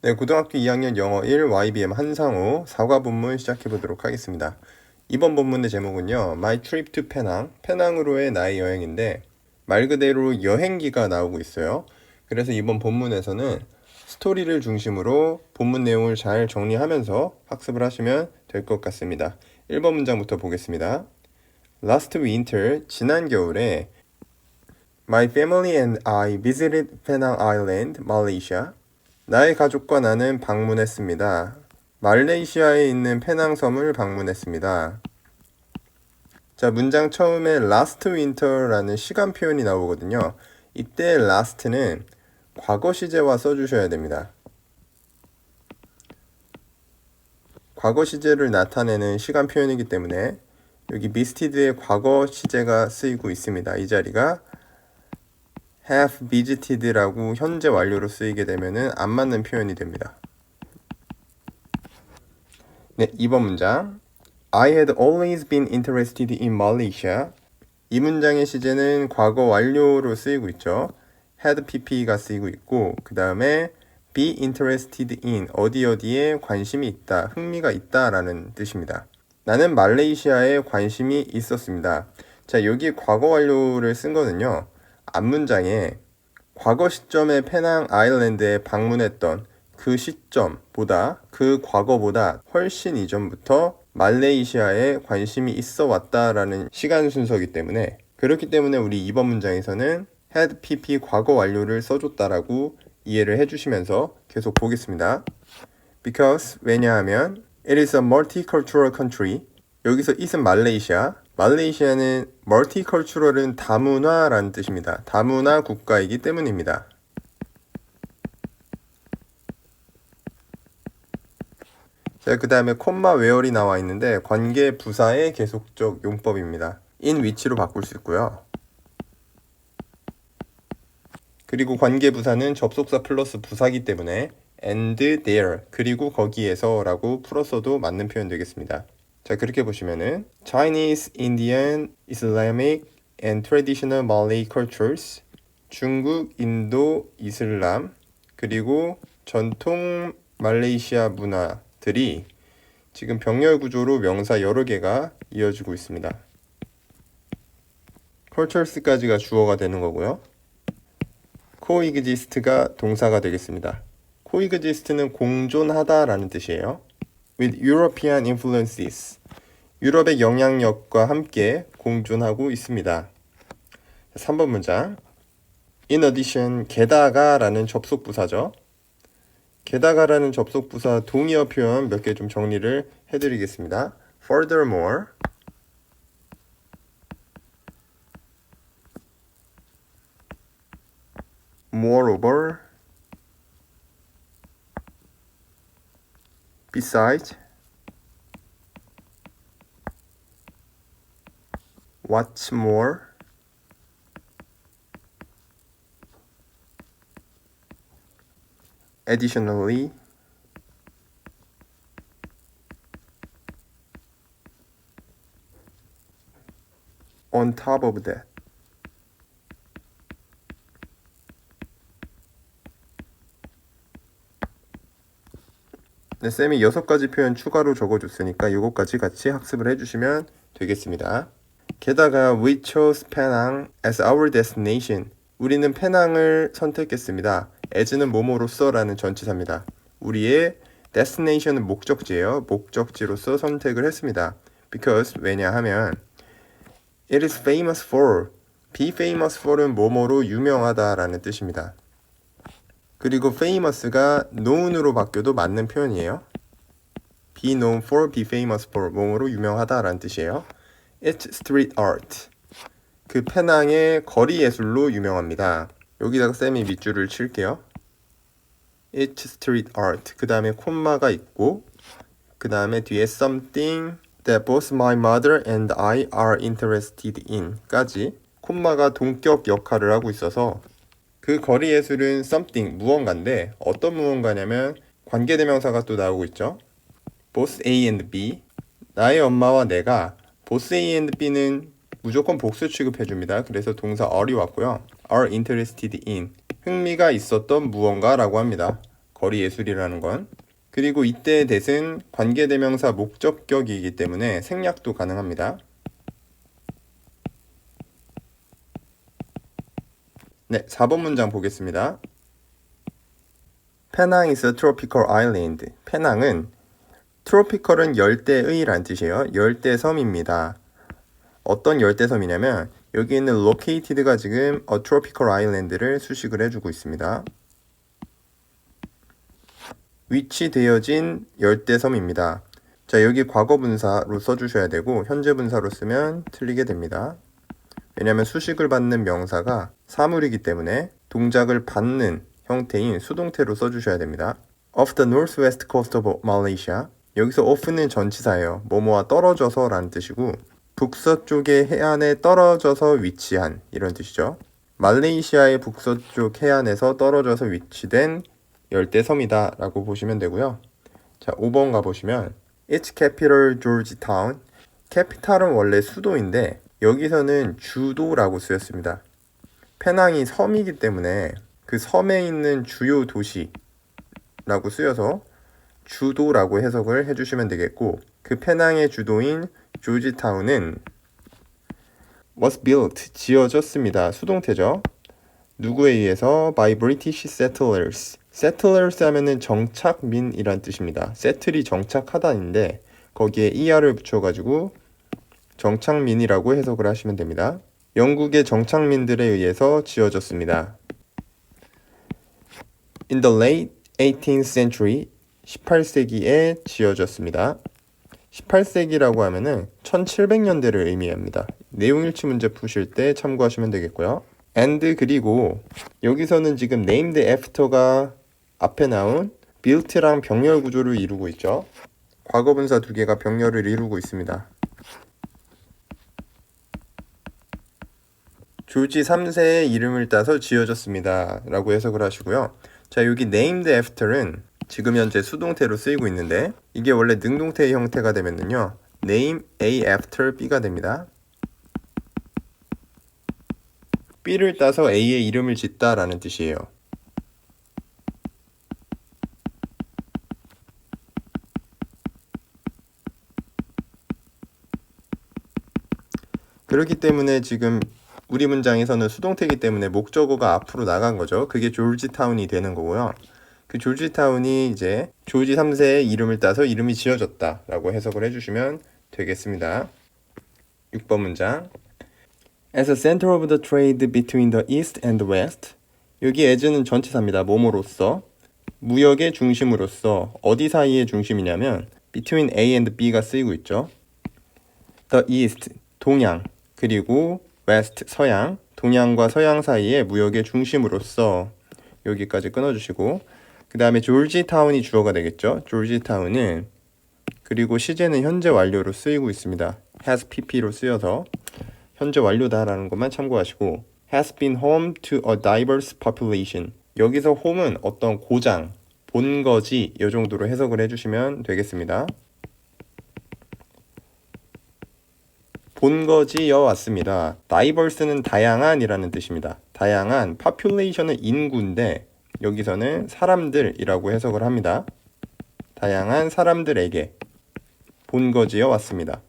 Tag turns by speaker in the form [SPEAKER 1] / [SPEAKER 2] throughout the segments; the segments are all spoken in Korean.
[SPEAKER 1] 네, 고등학교 2학년 영어 1 YBM 한상우 사과 본문 시작해 보도록 하겠습니다. 이번 본문의 제목은요. My trip to 페낭, 페낭으로의 나의 여행인데 말 그대로 여행기가 나오고 있어요. 그래서 이번 본문에서는 스토리를 중심으로 본문 내용을 잘 정리하면서 학습을 하시면 될 것 같습니다. 1번 문장부터 보겠습니다. Last winter, 지난 겨울에 My family and I visited Penang Island, Malaysia. 나의 가족과 나는 방문했습니다. 말레이시아에 있는 페낭섬을 방문했습니다. 자, 문장 처음에 last winter라는 시간 표현이 나오거든요. 이때 last는 과거 시제와 써주셔야 됩니다. 과거 시제를 나타내는 시간 표현이기 때문에 여기 visited의 과거 시제가 쓰이고 있습니다. 이 자리가 have visited라고 현재 완료로 쓰이게 되면은 안 맞는 표현이 됩니다. 네, 2번 문장. I had always been interested in Malaysia. 이 문장의 시제는 과거 완료로 쓰이고 있죠. had pp가 쓰이고 있고 그 다음에 be interested in 어디에 관심이 있다, 흥미가 있다 라는 뜻입니다. 나는 말레이시아에 관심이 있었습니다. 자, 여기 과거 완료를 쓴 거는요. 앞문장에 과거 시점에 페낭 아일랜드에 방문했던 그 시점보다 그 과거보다 훨씬 이전부터 말레이시아에 관심이 있어 왔다라는 시간 순서이기 때문에 그렇기 때문에 우리 2번 문장에서는 had pp 과거 완료를 써줬다라고 이해를 해주시면서 계속 보겠습니다. Because 왜냐하면 it is a multicultural country. 여기서 it은 말레이시아. 말레이시아는 multicultural은 다문화라는 뜻입니다. 다문화 국가이기 때문입니다. 자, 그 다음에 콤마 웨어리 나와 있는데 관계 부사의 계속적 용법입니다. in which로 바꿀 수 있고요. 그리고 관계 부사는 접속사 플러스 부사기 때문에 and there 그리고 거기에서 라고 풀었어도 맞는 표현 되겠습니다. 자, 그렇게 보시면은 Chinese, Indian, Islamic and traditional Malay cultures 중국, 인도, 이슬람 그리고 전통 말레이시아 문화들이 지금 병렬 구조로 명사 여러 개가 이어지고 있습니다. cultures까지가 주어가 되는 거고요. coexist가 동사가 되겠습니다. coexist는 공존하다 라는 뜻이에요. with European influences 유럽의 영향력과 함께 공존하고 있습니다. 3번 문장 in addition 게다가 라는 접속부사죠. 게다가라는 접속부사 동의어 표현 몇 개 좀 정리를 해드리겠습니다. furthermore moreover besides what's more additionally on top of that 네, 쌤이 6가지 표현 추가로 적어줬으니까 이것까지 같이 학습을 해주시면 되겠습니다. 게다가 we chose Penang as our destination. 우리는 페낭을 선택했습니다. as는 뭐뭐로서 라는 전치사입니다. 우리의 destination은 목적지예요. 목적지로서 선택을 했습니다. because 왜냐하면 it is famous for be famous for은 뭐뭐로 유명하다 라는 뜻입니다. 그리고 famous가 known으로 바뀌어도 맞는 표현이에요. be known for, be famous for 뭐뭐로 유명하다 라는 뜻이에요. It's street art. 그 페낭의 거리 예술로 유명합니다. 여기다가 쌤이 밑줄을 칠게요. It's street art. 그 다음에 콤마가 있고 그 다음에 뒤에 something that both my mother and I are interested in 까지 콤마가 동격 역할을 하고 있어서 그 거리 예술은 something, 무언가인데 어떤 무언가냐면 관계대명사가 또 나오고 있죠. both A and B 나의 엄마와 내가 both A and B는 무조건 복수 취급해줍니다. 그래서 동사 are이 왔고요. are interested in 흥미가 있었던 무언가라고 합니다. 거리 예술이라는 건. 그리고 이때의 that은 관계대명사 목적격이기 때문에 생략도 가능합니다. 네, 4번 문장 보겠습니다. 페낭 is a tropical island. 페낭은 트로피컬은 열대의란 뜻이에요. 열대섬입니다. 어떤 열대섬이냐면 여기 있는 located가 지금 a tropical island를 수식을 해주고 있습니다. 위치되어진 열대섬입니다. 자, 여기 과거분사로 써주셔야 되고 현재 분사로 쓰면 틀리게 됩니다. 왜냐하면 수식을 받는 명사가 사물이기 때문에 동작을 받는 형태인 수동태로 써주셔야 됩니다. Off the northwest coast of Malaysia. 여기서 off는 전치사예요. 뭐뭐와 떨어져서 라는 뜻이고 북서쪽의 해안에 떨어져서 위치한 이런 뜻이죠. 말레이시아의 북서쪽 해안에서 떨어져서 위치된 열대섬이다 라고 보시면 되고요. 자, 5번 가보시면 Its capital Georgetown. 캐피탈은 원래 수도인데 여기서는 주도라고 쓰였습니다. 페낭이 섬이기 때문에 그 섬에 있는 주요 도시라고 쓰여서 주도라고 해석을 해주시면 되겠고 그 페낭의 주도인 조지타운은 was built, 지어졌습니다. 수동태죠. 누구에 의해서? by British settlers. settlers 하면은 정착민이란 뜻입니다. settle이 정착하다인데 거기에 er를 붙여가지고 정착민이라고 해석을 하시면 됩니다. 영국의 정착민들에 의해서 지어졌습니다. In the late 18th century, 18세기에 지어졌습니다. 18세기라고 하면은 1700년대를 의미합니다. 내용 일치 문제 푸실 때 참고하시면 되겠고요. and 그리고 여기서는 지금 named after가 앞에 나온 built랑 병렬 구조를 이루고 있죠. 과거분사 두 개가 병렬을 이루고 있습니다. 조지 3세의 이름을 따서 지어졌습니다 라고 해석을 하시고요. 자, 여기 named after는 지금 현재 수동태로 쓰이고 있는데 이게 원래 능동태의 형태가 되면은요 name A after B가 됩니다. B를 따서 A의 이름을 짓다 라는 뜻이에요. 그렇기 때문에 지금 우리 문장에서는 수동태이기 때문에 목적어가 앞으로 나간 거죠. 그게 조지타운이 되는 거고요. 그 조지타운이 이제 조지 3세의 이름을 따서 이름이 지어졌다 라고 해석을 해주시면 되겠습니다. 6번 문장 As a center of the trade between the east and the west. 여기 as는 전치사입니다. 뭐뭐로서 무역의 중심으로서 어디 사이의 중심이냐면 between A and B가 쓰이고 있죠. The east, 동양, 그리고 west, 서양, 동양과 서양 사이의 무역의 중심으로서 여기까지 끊어주시고 그 다음에 조지타운이 주어가 되겠죠. 조지타운은 그리고 시제는 현재 완료로 쓰이고 있습니다. has pp로 쓰여서 현재 완료다라는 것만 참고하시고 has been home to a diverse population. 여기서 home은 어떤 고장, 본거지 이 정도로 해석을 해주시면 되겠습니다. 본거지여 왔습니다. diverse는 다양한이라는 뜻입니다. 다양한, population은 인구인데 여기서는 사람들이라고 해석을 합니다. 다양한 사람들에게 본거지여 왔습니다.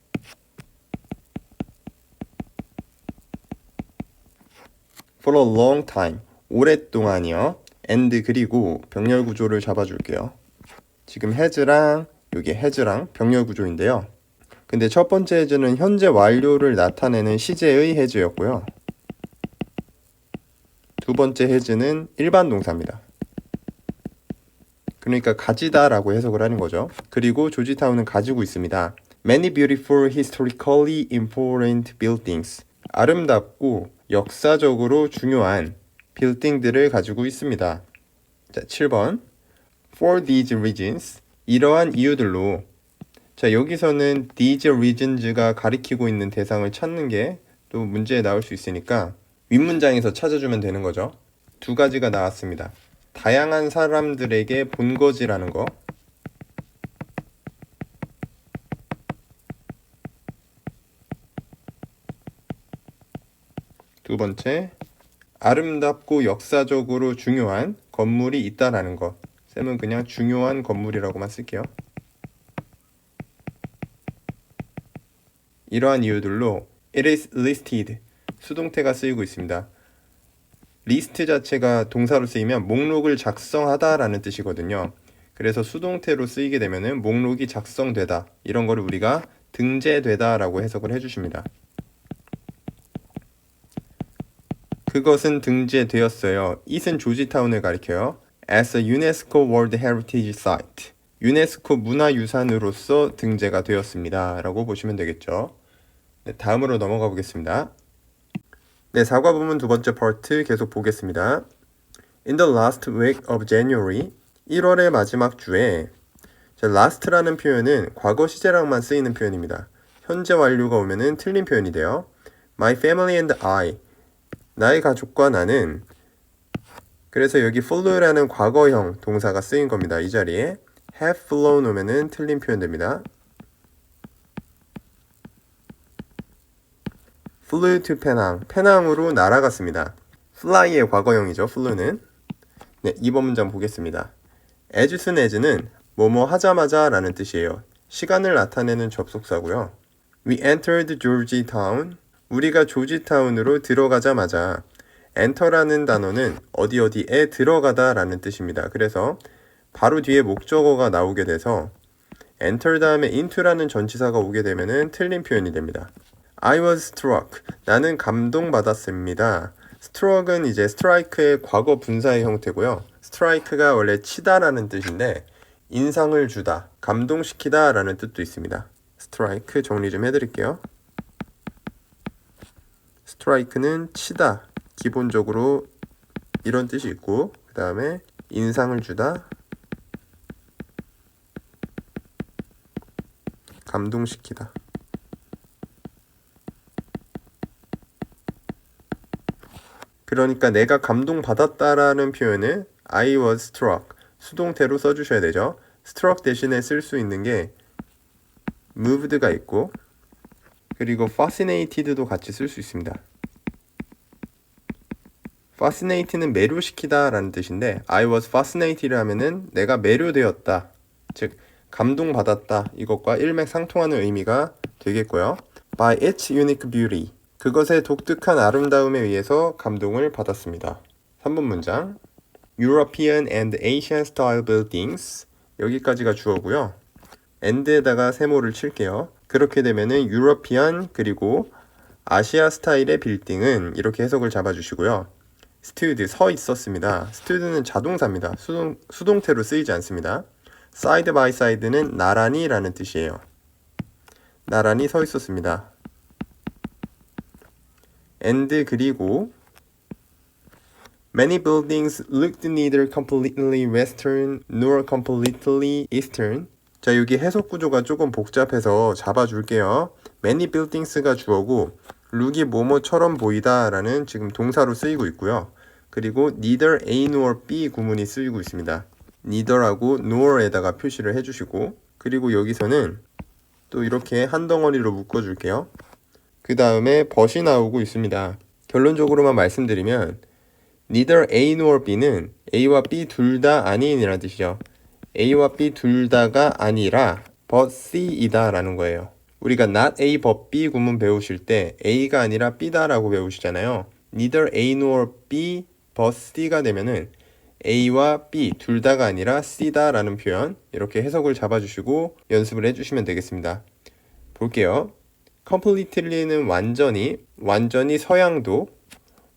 [SPEAKER 1] For a long time, 오랫동안이요. and 그리고 병렬 구조를 잡아줄게요. 지금 has랑 여기 has랑 병렬 구조인데요. 근데 첫 번째 has는 현재 완료를 나타내는 시제의 has였고요. 두 번째 has는 일반 동사입니다. 그러니까 가지다 라고 해석을 하는 거죠. 그리고 조지타운은 가지고 있습니다. Many beautiful historically important buildings. 아름답고 역사적으로 중요한 빌딩들을 가지고 있습니다. 자, 7번. For these reasons. 이러한 이유들로. 자, 여기서는 these reasons가 가리키고 있는 대상을 찾는 게 또 문제에 나올 수 있으니까 윗문장에서 찾아주면 되는 거죠. 두 가지가 나왔습니다. 다양한 사람들에게 본거지라는 거. 두 번째, 아름답고 역사적으로 중요한 건물이 있다라는 것. 쌤은 그냥 중요한 건물이라고만 쓸게요. 이러한 이유들로 it is listed, 수동태가 쓰이고 있습니다. 리스트 자체가 동사로 쓰이면 목록을 작성하다 라는 뜻이거든요. 그래서 수동태로 쓰이게 되면은 목록이 작성되다, 이런 거를 우리가 등재되다 라고 해석을 해주십니다. 그것은 등재되었어요. it은 조지타운을 가리켜요. as a UNESCO World Heritage Site, 유네스코 문화유산으로서 등재가 되었습니다 라고 보시면 되겠죠. 네, 다음으로 넘어가 보겠습니다. 네, 사과 부문 두 번째 파트 계속 보겠습니다. In the last week of January, 1월의 마지막 주에, 자, last라는 표현은 과거 시제랑만 쓰이는 표현입니다. 현재 완료가 오면은 틀린 표현이 돼요. My family and I, 나의 가족과 나는, 그래서 여기 flew라는 과거형 동사가 쓰인 겁니다. 이 자리에 have flown 오면은 틀린 표현 됩니다. flew to 페낭, 페낭으로 날아갔습니다. fly의 과거형이죠, flew는. 네, 2번 문장 보겠습니다. as soon as는 뭐뭐 하자마자 라는 뜻이에요. 시간을 나타내는 접속사고요. We entered Georgetown, 우리가 조지타운으로 들어가자마자, enter라는 단어는 어디에 들어가다 라는 뜻입니다. 그래서 바로 뒤에 목적어가 나오게 돼서 enter 다음에 into라는 전치사가 오게 되면은 틀린 표현이 됩니다. I was struck, 나는 감동받았습니다. struck은 이제 strike의 과거 분사의 형태고요. strike가 원래 치다라는 뜻인데 인상을 주다, 감동시키다 라는 뜻도 있습니다. strike 정리 좀 해드릴게요. strike는 치다, 기본적으로 이런 뜻이 있고, 그 다음에 인상을 주다, 감동시키다. 그러니까 내가 감동받았다라는 표현을 I was struck, 수동태로 써주셔야 되죠. struck 대신에 쓸 수 있는 게 moved가 있고, 그리고 fascinated도 같이 쓸 수 있습니다. fascinate는 매료시키다 라는 뜻인데 I was fascinated 하면은 내가 매료되었다, 즉 감동받았다, 이것과 일맥상통하는 의미가 되겠고요. By its unique beauty, 그것의 독특한 아름다움에 의해서 감동을 받았습니다. 3번 문장 European and Asian style buildings, 여기까지가 주어고요. and에다가 세모를 칠게요. 그렇게 되면은 European 그리고 아시아 스타일의 빌딩은 이렇게 해석을 잡아주시고요. stood, 서 있었습니다. stood는 자동사입니다. 수동태로 쓰이지 않습니다. side by side는 나란히 라는 뜻이에요. 나란히 서 있었습니다. and 그리고 Many buildings looked neither completely western nor completely eastern. 자, 여기 해석 구조가 조금 복잡해서 잡아줄게요. Many buildings가 주어고 look이 뭐뭐처럼 보이다 라는 지금 동사로 쓰이고 있고요. 그리고 neither A nor B 구문이 쓰이고 있습니다. neither하고 nor에다가 표시를 해주시고, 그리고 여기서는 또 이렇게 한 덩어리로 묶어줄게요. 그 다음에 but이 나오고 있습니다. 결론적으로만 말씀드리면 neither A nor B는 A와 B 둘 다 아닌이라는 뜻이죠. A와 B 둘 다가 아니라 but C이다 라는 거예요. 우리가 not A but B 구문 배우실 때 A가 아니라 B다 라고 배우시잖아요. neither A nor B but C가 되면은 A와 B 둘 다가 아니라 C다 라는 표현, 이렇게 해석을 잡아주시고 연습을 해주시면 되겠습니다. 볼게요. completely는 완전히 서양도,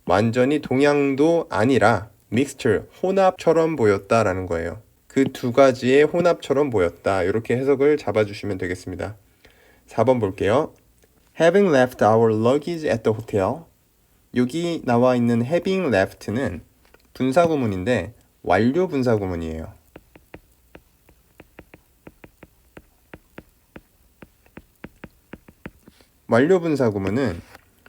[SPEAKER 1] 완전히 동양도 아니라 mixture, 혼합처럼 보였다라는 거예요. 그 두 가지의 혼합처럼 보였다, 이렇게 해석을 잡아주시면 되겠습니다. 4번 볼게요. Having left our luggage at the hotel, 여기 나와 있는 having left는 분사구문인데 완료 분사구문이에요. 완료 분사구문은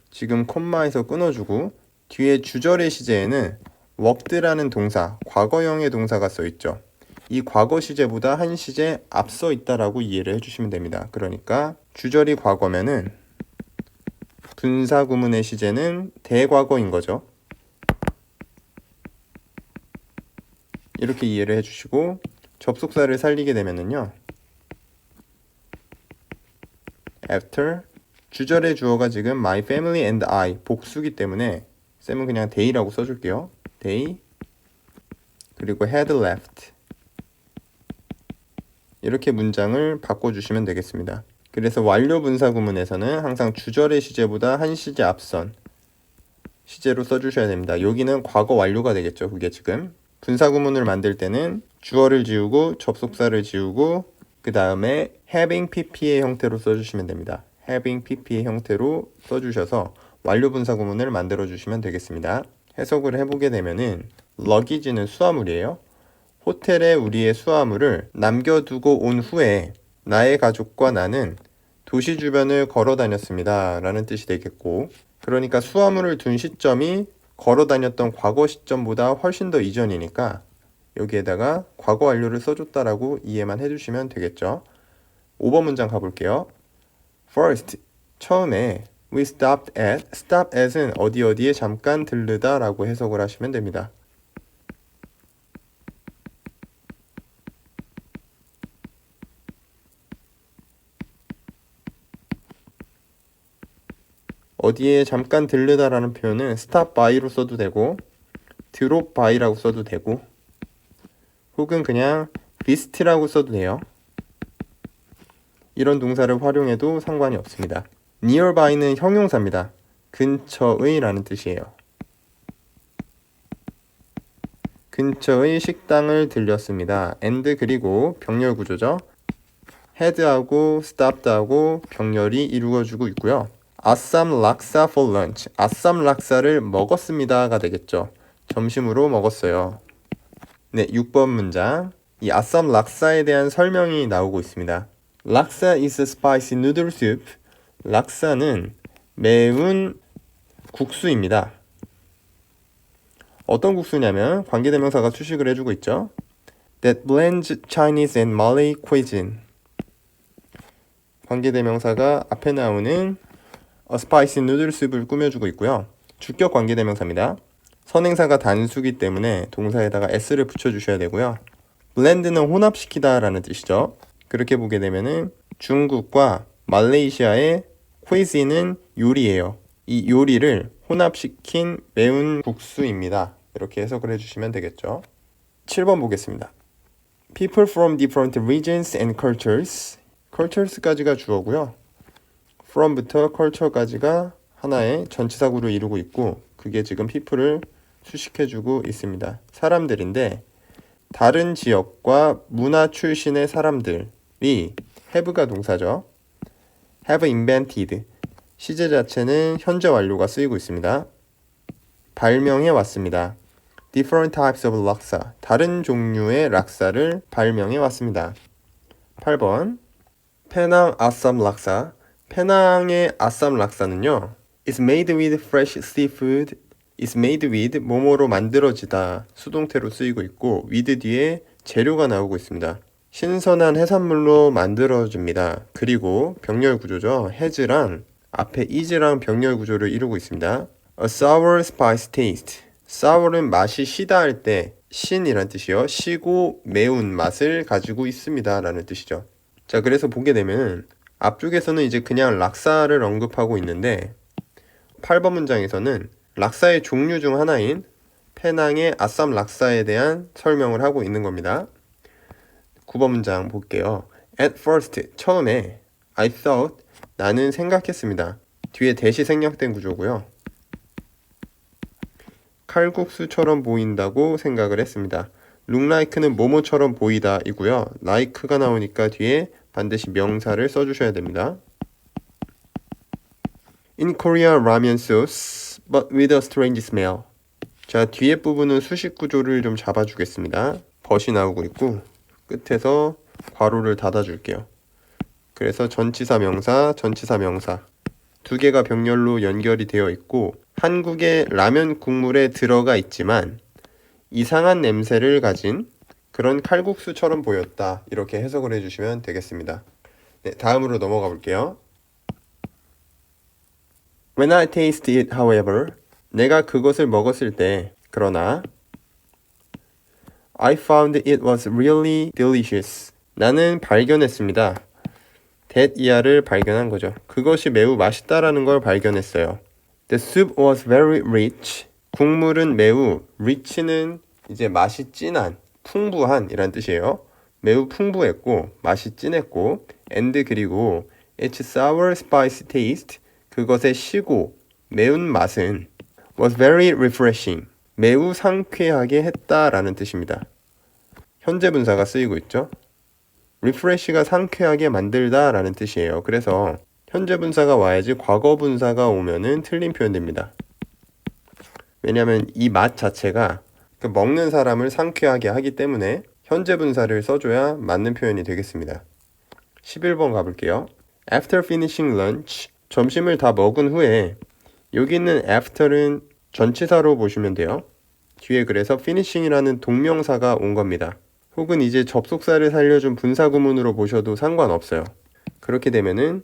[SPEAKER 1] 지금 콤마에서 끊어주고 뒤에 주절의 시제에는 worked라는 동사, 과거형의 동사가 써있죠. 이 과거 시제보다 한 시제 앞서 있다라고 이해를 해주시면 됩니다. 그러니까 주절이 과거면은 분사구문의 시제는 대과거인 거죠. 이렇게 이해를 해주시고 접속사를 살리게 되면은요. after 주절의 주어가 지금 my family and I 복수기 때문에 쌤은 그냥 they라고 써줄게요. they 그리고 had left 이렇게 문장을 바꿔주시면 되겠습니다. 그래서 완료 분사 구문에서는 항상 주절의 시제보다 한 시제 앞선 시제로 써주셔야 됩니다. 여기는 과거 완료가 되겠죠. 그게 지금 분사 구문을 만들 때는 주어를 지우고 접속사를 지우고 그 다음에 having pp의 형태로 써주시면 됩니다. having pp의 형태로 써주셔서 완료 분사 구문을 만들어 주시면 되겠습니다. 해석을 해보게 되면은 luggage는 수화물이에요. 호텔에 우리의 수화물을 남겨두고 온 후에 나의 가족과 나는 도시 주변을 걸어 다녔습니다 라는 뜻이 되겠고, 그러니까 수화물을 둔 시점이 걸어 다녔던 과거 시점보다 훨씬 더 이전이니까 여기에다가 과거 완료를 써줬다라고 이해만 해주시면 되겠죠. 5번 문장 가볼게요. First, 처음에 we stopped at, stop at은 어디 어디에 잠깐 들르다 라고 해석을 하시면 됩니다. 어디에 잠깐 들르다라는 표현은 stop by로 써도 되고 drop by라고 써도 되고 혹은 그냥 visit라고 써도 돼요. 이런 동사를 활용해도 상관이 없습니다. nearby는 형용사입니다. 근처의 라는 뜻이에요. 근처의 식당을 들렸습니다. and 그리고 병렬 구조죠. had하고 stopped하고 병렬이 이루어지고 있고요. 아쌈 락사 for lunch. 아쌈 락사를 먹었습니다가 되겠죠. 점심으로 먹었어요. 네, 6번 문장. 이 아쌈 락사에 대한 설명이 나오고 있습니다. 락사 is a spicy noodle soup. 락사는 매운 국수입니다. 어떤 국수냐면 관계대명사가 수식을 해주고 있죠. That blends Chinese and Malay cuisine. 관계대명사가 앞에 나오는 a spicy noodle soup을 꾸며주고 있고요. 주격 관계대명사입니다. 선행사가 단수기 때문에 동사에다가 s를 붙여주셔야 되고요. blend는 혼합시키다 라는 뜻이죠. 그렇게 보게 되면은 중국과 말레이시아의 cuisine은 요리예요. 이 요리를 혼합시킨 매운 국수입니다. 이렇게 해석을 해주시면 되겠죠. 7번 보겠습니다. People from different regions and cultures. cultures까지가 주어고요. from부터 culture까지가 하나의 전치사구를 이루고 있고 그게 지금 people을 수식해주고 있습니다. 사람들인데 다른 지역과 문화 출신의 사람들이 have가 동사죠. have invented. 시제 자체는 현재 완료가 쓰이고 있습니다. 발명해 왔습니다. different types of laksa. 다른 종류의 락사를 발명해 왔습니다. 8번 페낭 아쌈 락사. 페낭의 아쌈 락사는요. is made with fresh seafood. is made with 뭐뭐로 만들어지다 수동태로 쓰이고 있고 with 뒤에 재료가 나오고 있습니다. 신선한 해산물로 만들어집니다. 그리고 병렬 구조죠. has랑 앞에 is랑 병렬 구조를 이루고 있습니다. A sour spice taste. sour은 맛이 시다 할 때 신이란 뜻이요. 시고 매운 맛을 가지고 있습니다 라는 뜻이죠. 자, 그래서 보게 되면 앞쪽에서는 이제 그냥 락사를 언급하고 있는데 8번 문장에서는 락사의 종류 중 하나인 페낭의 아쌈 락사에 대한 설명을 하고 있는 겁니다. 9번 문장 볼게요. At first, 처음에 I thought, 나는 생각했습니다. 뒤에 대시 생략된 구조고요. 칼국수처럼 보인다고 생각을 했습니다. look like는 뭐뭐처럼 보이다 이고요. like가 나오니까 뒤에 반드시 명사를 써주셔야 됩니다. In Korea ramen sauce, but with a strange smell. 자, 뒤에 부분은 수식 구조를 좀 잡아주겠습니다. 벗이 나오고 있고 끝에서 괄호를 닫아줄게요. 그래서 전치사 명사, 전치사 명사 두 개가 병렬로 연결이 되어 있고 한국의 라면 국물에 들어가 있지만 이상한 냄새를 가진 그런 칼국수처럼 보였다. 이렇게 해석을 해주시면 되겠습니다. 네, 다음으로 넘어가 볼게요. When I taste it, however, 내가 그것을 먹었을 때, 그러나 I found it was really delicious. 나는 발견했습니다. that 이하를 발견한 거죠. 그것이 매우 맛있다라는 걸 발견했어요. The soup was very rich. 국물은 매우, rich는 이제 맛이 진한, 풍부한 이란 뜻이에요. 매우 풍부했고, 맛이 진했고, and 그리고 its sour spicy taste, 그것의 시고, 매운 맛은 was very refreshing. 매우 상쾌하게 했다라는 뜻입니다. 현재 분사가 쓰이고 있죠. refresh가 상쾌하게 만들다 라는 뜻이에요. 그래서 현재 분사가 와야지 과거 분사가 오면은 틀린 표현됩니다. 왜냐하면 이 맛 자체가 먹는 사람을 상쾌하게 하기 때문에 현재 분사를 써줘야 맞는 표현이 되겠습니다. 11번 가볼게요. After finishing lunch, 점심을 다 먹은 후에 여기 있는 after는 전치사로 보시면 돼요. 뒤에 그래서 finishing이라는 동명사가 온 겁니다. 혹은 이제 접속사를 살려준 분사 구문으로 보셔도 상관없어요. 그렇게 되면은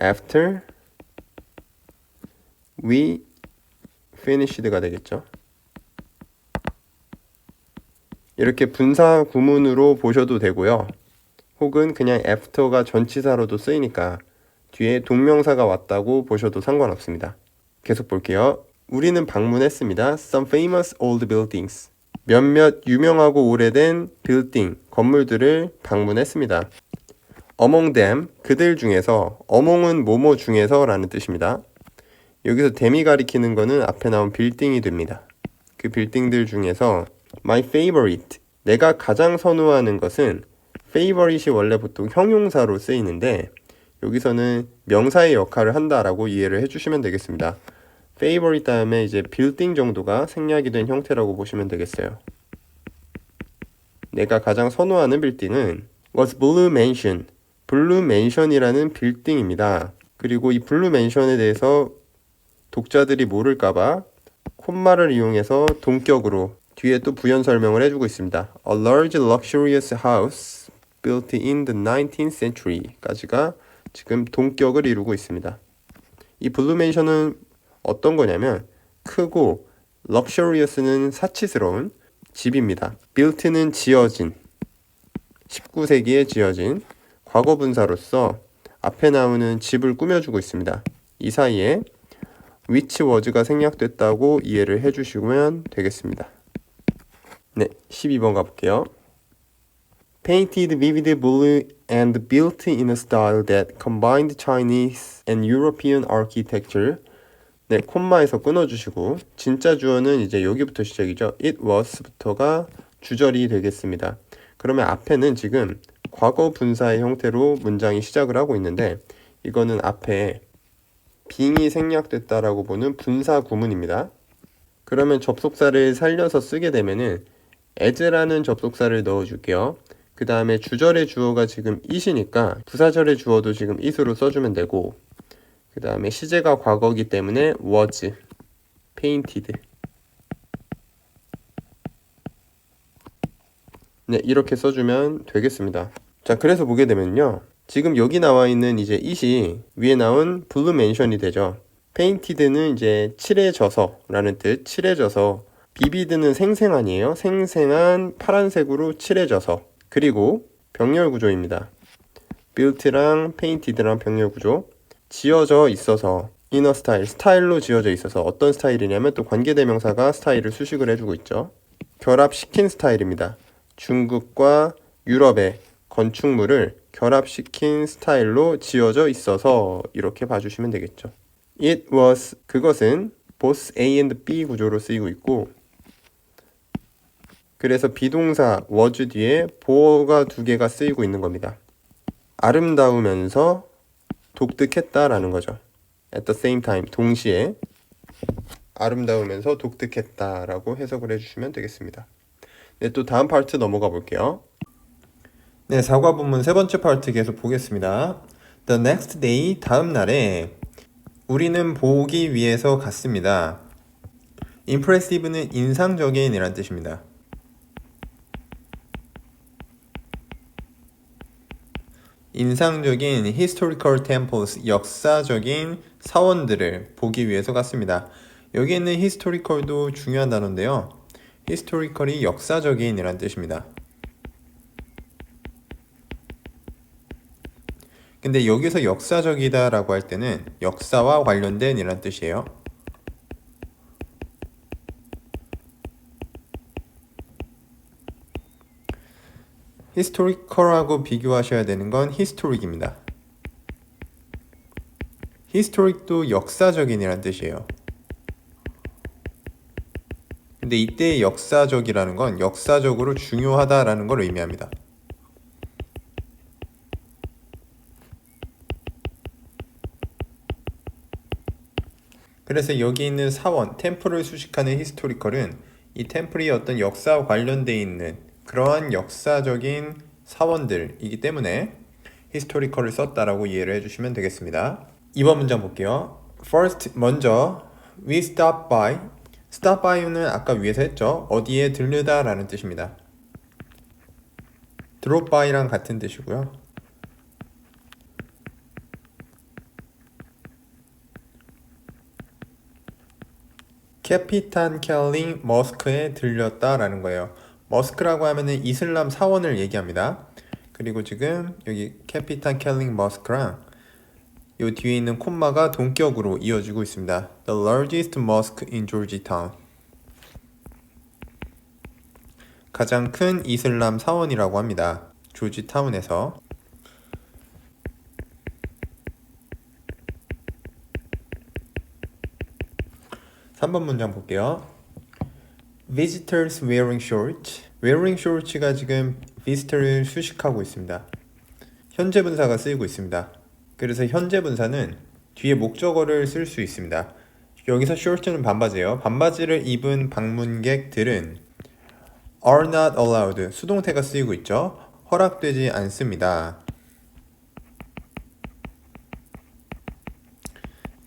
[SPEAKER 1] after we finished가 되겠죠. 이렇게 분사 구문으로 보셔도 되고요. 혹은 그냥 after가 전치사로도 쓰이니까 뒤에 동명사가 왔다고 보셔도 상관없습니다. 계속 볼게요. 우리는 방문했습니다. Some famous old buildings. 몇몇 유명하고 오래된 빌딩, 건물들을 방문했습니다. Among them, 그들 중에서, among은 뭐뭐 중에서 라는 뜻입니다. 여기서 them이 가리키는 거는 앞에 나온 빌딩이 됩니다. 그 빌딩들 중에서 my favorite, 내가 가장 선호하는 것은 favorite이 원래 보통 형용사로 쓰이는데 여기서는 명사의 역할을 한다라고 이해를 해주시면 되겠습니다. favorite 다음에 이제 빌딩 정도가 생략이 된 형태라고 보시면 되겠어요. 내가 가장 선호하는 빌딩은 was Blue Mansion. 블루 맨션이라는 빌딩입니다. 그리고 이 블루 맨션에 대해서 독자들이 모를까봐 콤마를 이용해서 동격으로 뒤에 또 부연 설명을 해주고 있습니다. A large luxurious house built in the 19th century 까지가 지금 동격을 이루고 있습니다. 이 블루 맨션은 어떤 거냐면 크고 luxurious는 사치스러운 집입니다. built는 지어진 19세기에 지어진 과거 분사로서 앞에 나오는 집을 꾸며주고 있습니다. 이 사이에 which was가 생략됐다고 이해를 해주시면 되겠습니다. 네, 12번 가볼게요. Painted vivid blue and built in a style that combined Chinese and European architecture. 네, 콤마에서 끊어주시고 진짜 주어는 이제 여기부터 시작이죠. It was부터가 주절이 되겠습니다. 그러면 앞에는 지금 과거 분사의 형태로 문장이 시작을 하고 있는데 이거는 앞에 being이 생략됐다라고 보는 분사 구문입니다. 그러면 접속사를 살려서 쓰게 되면은 as라는 접속사를 넣어줄게요. 그 다음에 주절의 주어가 지금 it이니까 부사절의 주어도 지금 it으로 써주면 되고 그 다음에 시제가 과거이기 때문에 was, painted. 네, 이렇게 써주면 되겠습니다. 자, 그래서 보게 되면요. 지금 여기 나와 있는 이제 it이 위에 나온 blue mansion이 되죠. painted는 이제 칠해져서라는 뜻, 칠해져서. vivid는 생생한이에요. 생생한 파란색으로 칠해져서. 그리고 병렬 구조입니다. built랑 painted랑 병렬 구조. 지어져 있어서 inner style, 스타일로 지어져 있어서 어떤 스타일이냐면 또 관계대명사가 스타일을 수식을 해주고 있죠. 결합시킨 스타일입니다. 중국과 유럽의 건축물을 결합시킨 스타일로 지어져 있어서 이렇게 봐주시면 되겠죠. It was, 그것은 both A and B 구조로 쓰이고 있고 그래서 비동사 was 뒤에 보어가 두 개가 쓰이고 있는 겁니다. 아름다우면서 독특했다라는 거죠. At the same time, 동시에 아름다우면서 독특했다라고 해석을 해주시면 되겠습니다. 네, 또 다음 파트 넘어가 볼게요. 네, 사과 본문 세 번째 파트 계속 보겠습니다. The next day, 다음 날에 우리는 보기 위해서 갔습니다. impressive는 인상적인 이란 뜻입니다. 인상적인 historical temples, 역사적인 사원들을 보기 위해서 갔습니다. 여기 있는 historical도 중요한 단어인데요. historical이 역사적인 이란 뜻입니다. 근데 여기서 역사적이다 라고 할 때는 역사와 관련된 이란 뜻이에요. historical하고 비교하셔야 되는 건 historic입니다. historic도 역사적인 이란 뜻이에요. 근데 이때 역사적이라는 건 역사적으로 중요하다라는 걸 의미합니다. 그래서 여기 있는 사원, 템플을 수식하는 historical은 이 템플이 어떤 역사와 관련되어 있는 그러한 역사적인 사원들이기 때문에 historical을 썼다라고 이해를 해주시면 되겠습니다. 2번 문장 볼게요. First, 먼저 we stop by. stop by는 아까 위에서 했죠. 어디에 들르다 라는 뜻입니다. drop by랑 같은 뜻이고요. 캐피탄 켈링 머스크에 들렸다 라는 거예요. 머스크라고 하면은 이슬람 사원을 얘기합니다. 그리고 지금 여기 캐피탄 켈링 머스크랑 요 뒤에 있는 콤마가 동격으로 이어지고 있습니다. The largest mosque in Georgetown. 가장 큰 이슬람 사원이라고 합니다. 조지타운에서. 3번 문장 볼게요. Visitors wearing shorts. wearing shorts가 지금 visitor를 수식하고 있습니다. 현재 분사가 쓰이고 있습니다. 그래서 현재 분사는 뒤에 목적어를 쓸 수 있습니다. 여기서 short는 반바지예요. 반바지를 입은 방문객들은 are not allowed. 수동태가 쓰이고 있죠. 허락되지 않습니다.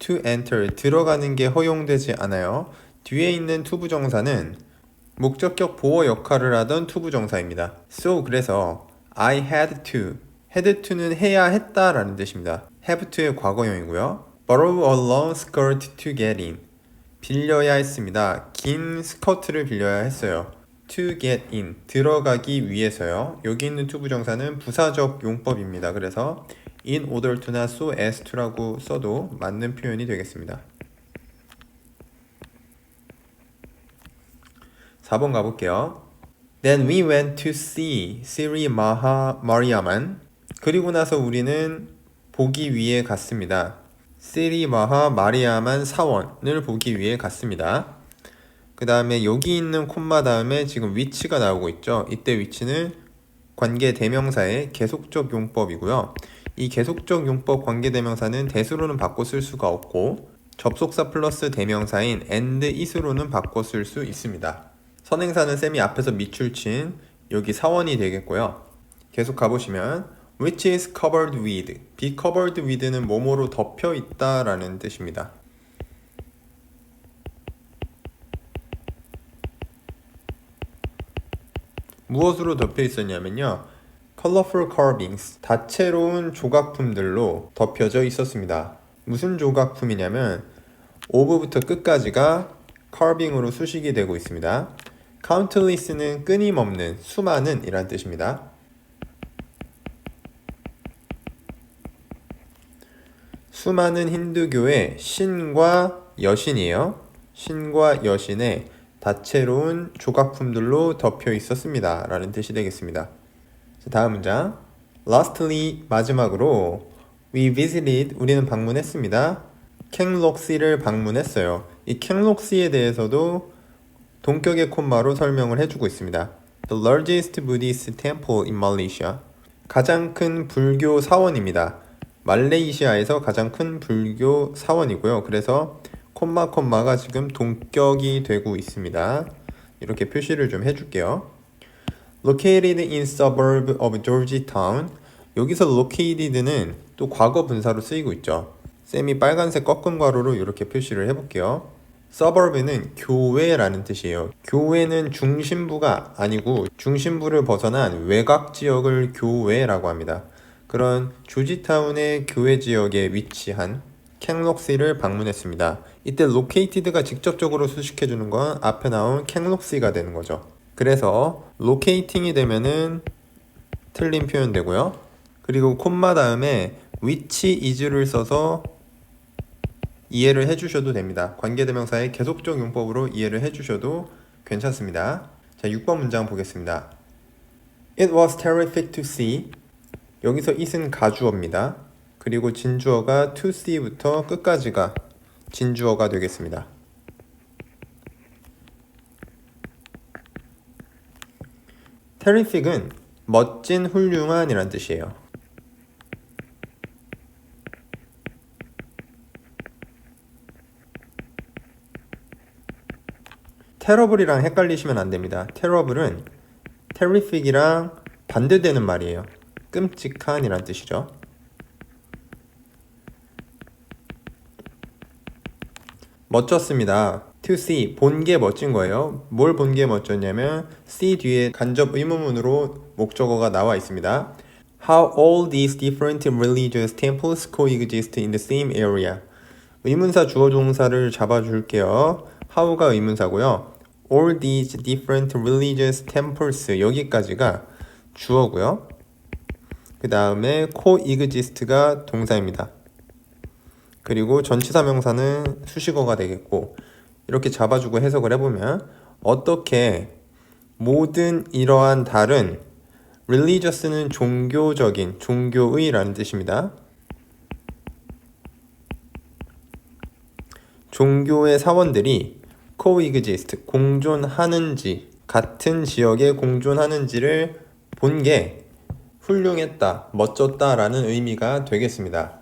[SPEAKER 1] to enter, 들어가는 게 허용되지 않아요. 뒤에 있는 투부정사는 목적격 보어 역할을 하던 투부정사입니다. So, 그래서 I had to. had to는 해야 했다 라는 뜻입니다. have to의 과거형이고요. borrow a long skirt to get in. 빌려야 했습니다. 긴 스커트를 빌려야 했어요. to get in, 들어가기 위해서요. 여기 있는 투부정사는 부사적 용법입니다. 그래서 in order to나 so as to라고 써도 맞는 표현이 되겠습니다. 4번 가볼게요. Then we went to see Siri Maha Mariaman. 그리고 나서 우리는 보기 위해 갔습니다. Siri Maha Mariaman 사원을 보기 위해 갔습니다. 그 다음에 여기 있는 콤마 다음에 지금 위치가 나오고 있죠. 이때 위치는 관계 대명사의 계속적 용법이고요. 이 계속적 용법 관계대명사는 대수로는 바꿔 쓸 수가 없고 접속사 플러스 대명사인 and is로는 바꿔 쓸 수 있습니다. 선행사는 쌤이 앞에서 밑줄 친 여기 사원이 되겠고요. 계속 가보시면 which is covered with, be covered with는 뭐뭐로 덮여 있다 라는 뜻입니다. 무엇으로 덮여 있었냐면요. colorful carvings, 다채로운 조각품들로 덮여져 있었습니다. 무슨 조각품이냐면 오브부터 끝까지가 carving으로 수식이 되고 있습니다. countless는 끊임없는, 수많은 이란 뜻입니다. 수많은 힌두교의 신과 여신이에요. 신과 여신의 다채로운 조각품들로 덮여 있었습니다 라는 뜻이 되겠습니다. 다음 문장. Lastly, 마지막으로 we visited, 우리는 방문했습니다. 캥록시를 방문했어요. 이 캥록시에 대해서도 동격의 콤마로 설명을 해주고 있습니다. The largest Buddhist temple in Malaysia. 가장 큰 불교 사원입니다. 말레이시아에서 가장 큰 불교 사원이고요. 그래서 콤마가 지금 동격이 되고 있습니다. 이렇게 표시를 좀 해줄게요. Located in suburb of Georgetown. 여기서 located는 또 과거 분사로 쓰이고 있죠. 쌤이 빨간색 꺾은 괄호로 이렇게 표시를 해볼게요. suburb는 교외라는 뜻이에요. 교외는 중심부가 아니고 중심부를 벗어난 외곽 지역을 교외라고 합니다. 그런 조지타운의 교외 지역에 위치한 캥록시를 방문했습니다. 이때 located가 직접적으로 수식해주는 건 앞에 나온 캥록시가 되는 거죠. 그래서 locating이 되면은 틀린 표현 되고요. 그리고 콤마 다음에 which is를 써서 이해를 해주셔도 됩니다. 관계대명사의 계속적 용법으로 이해를 해주셔도 괜찮습니다. 자, 6번 문장 보겠습니다. It was terrific to see. 여기서 it은 가주어입니다. 그리고 진주어가 to see부터 끝까지가 진주어가 되겠습니다. terrific은 멋진, 훌륭한 이란 뜻이에요. terrible이랑 헷갈리시면 안 됩니다. terrible은 terrific이랑 반대되는 말이에요. 끔찍한 이란 뜻이죠. 멋졌습니다. to see, 본 게 멋진 거예요. 뭘 본 게 멋졌냐면 see 뒤에 간접 의문문으로 목적어가 나와 있습니다. How all these different religious temples coexist in the same area. 의문사 주어 동사를 잡아줄게요. how가 의문사고요. all these different religious temples 여기까지가 주어고요. 그 다음에 coexist가 동사입니다. 그리고 전치사명사는 수식어가 되겠고, 이렇게 잡아주고 해석을 해보면 어떻게 모든 이러한 다른 religious는 종교적인, 종교의 라는 뜻입니다. 종교의 사원들이 coexist, 공존하는지, 같은 지역에 공존하는지를 본 게 훌륭했다, 멋졌다 라는 의미가 되겠습니다.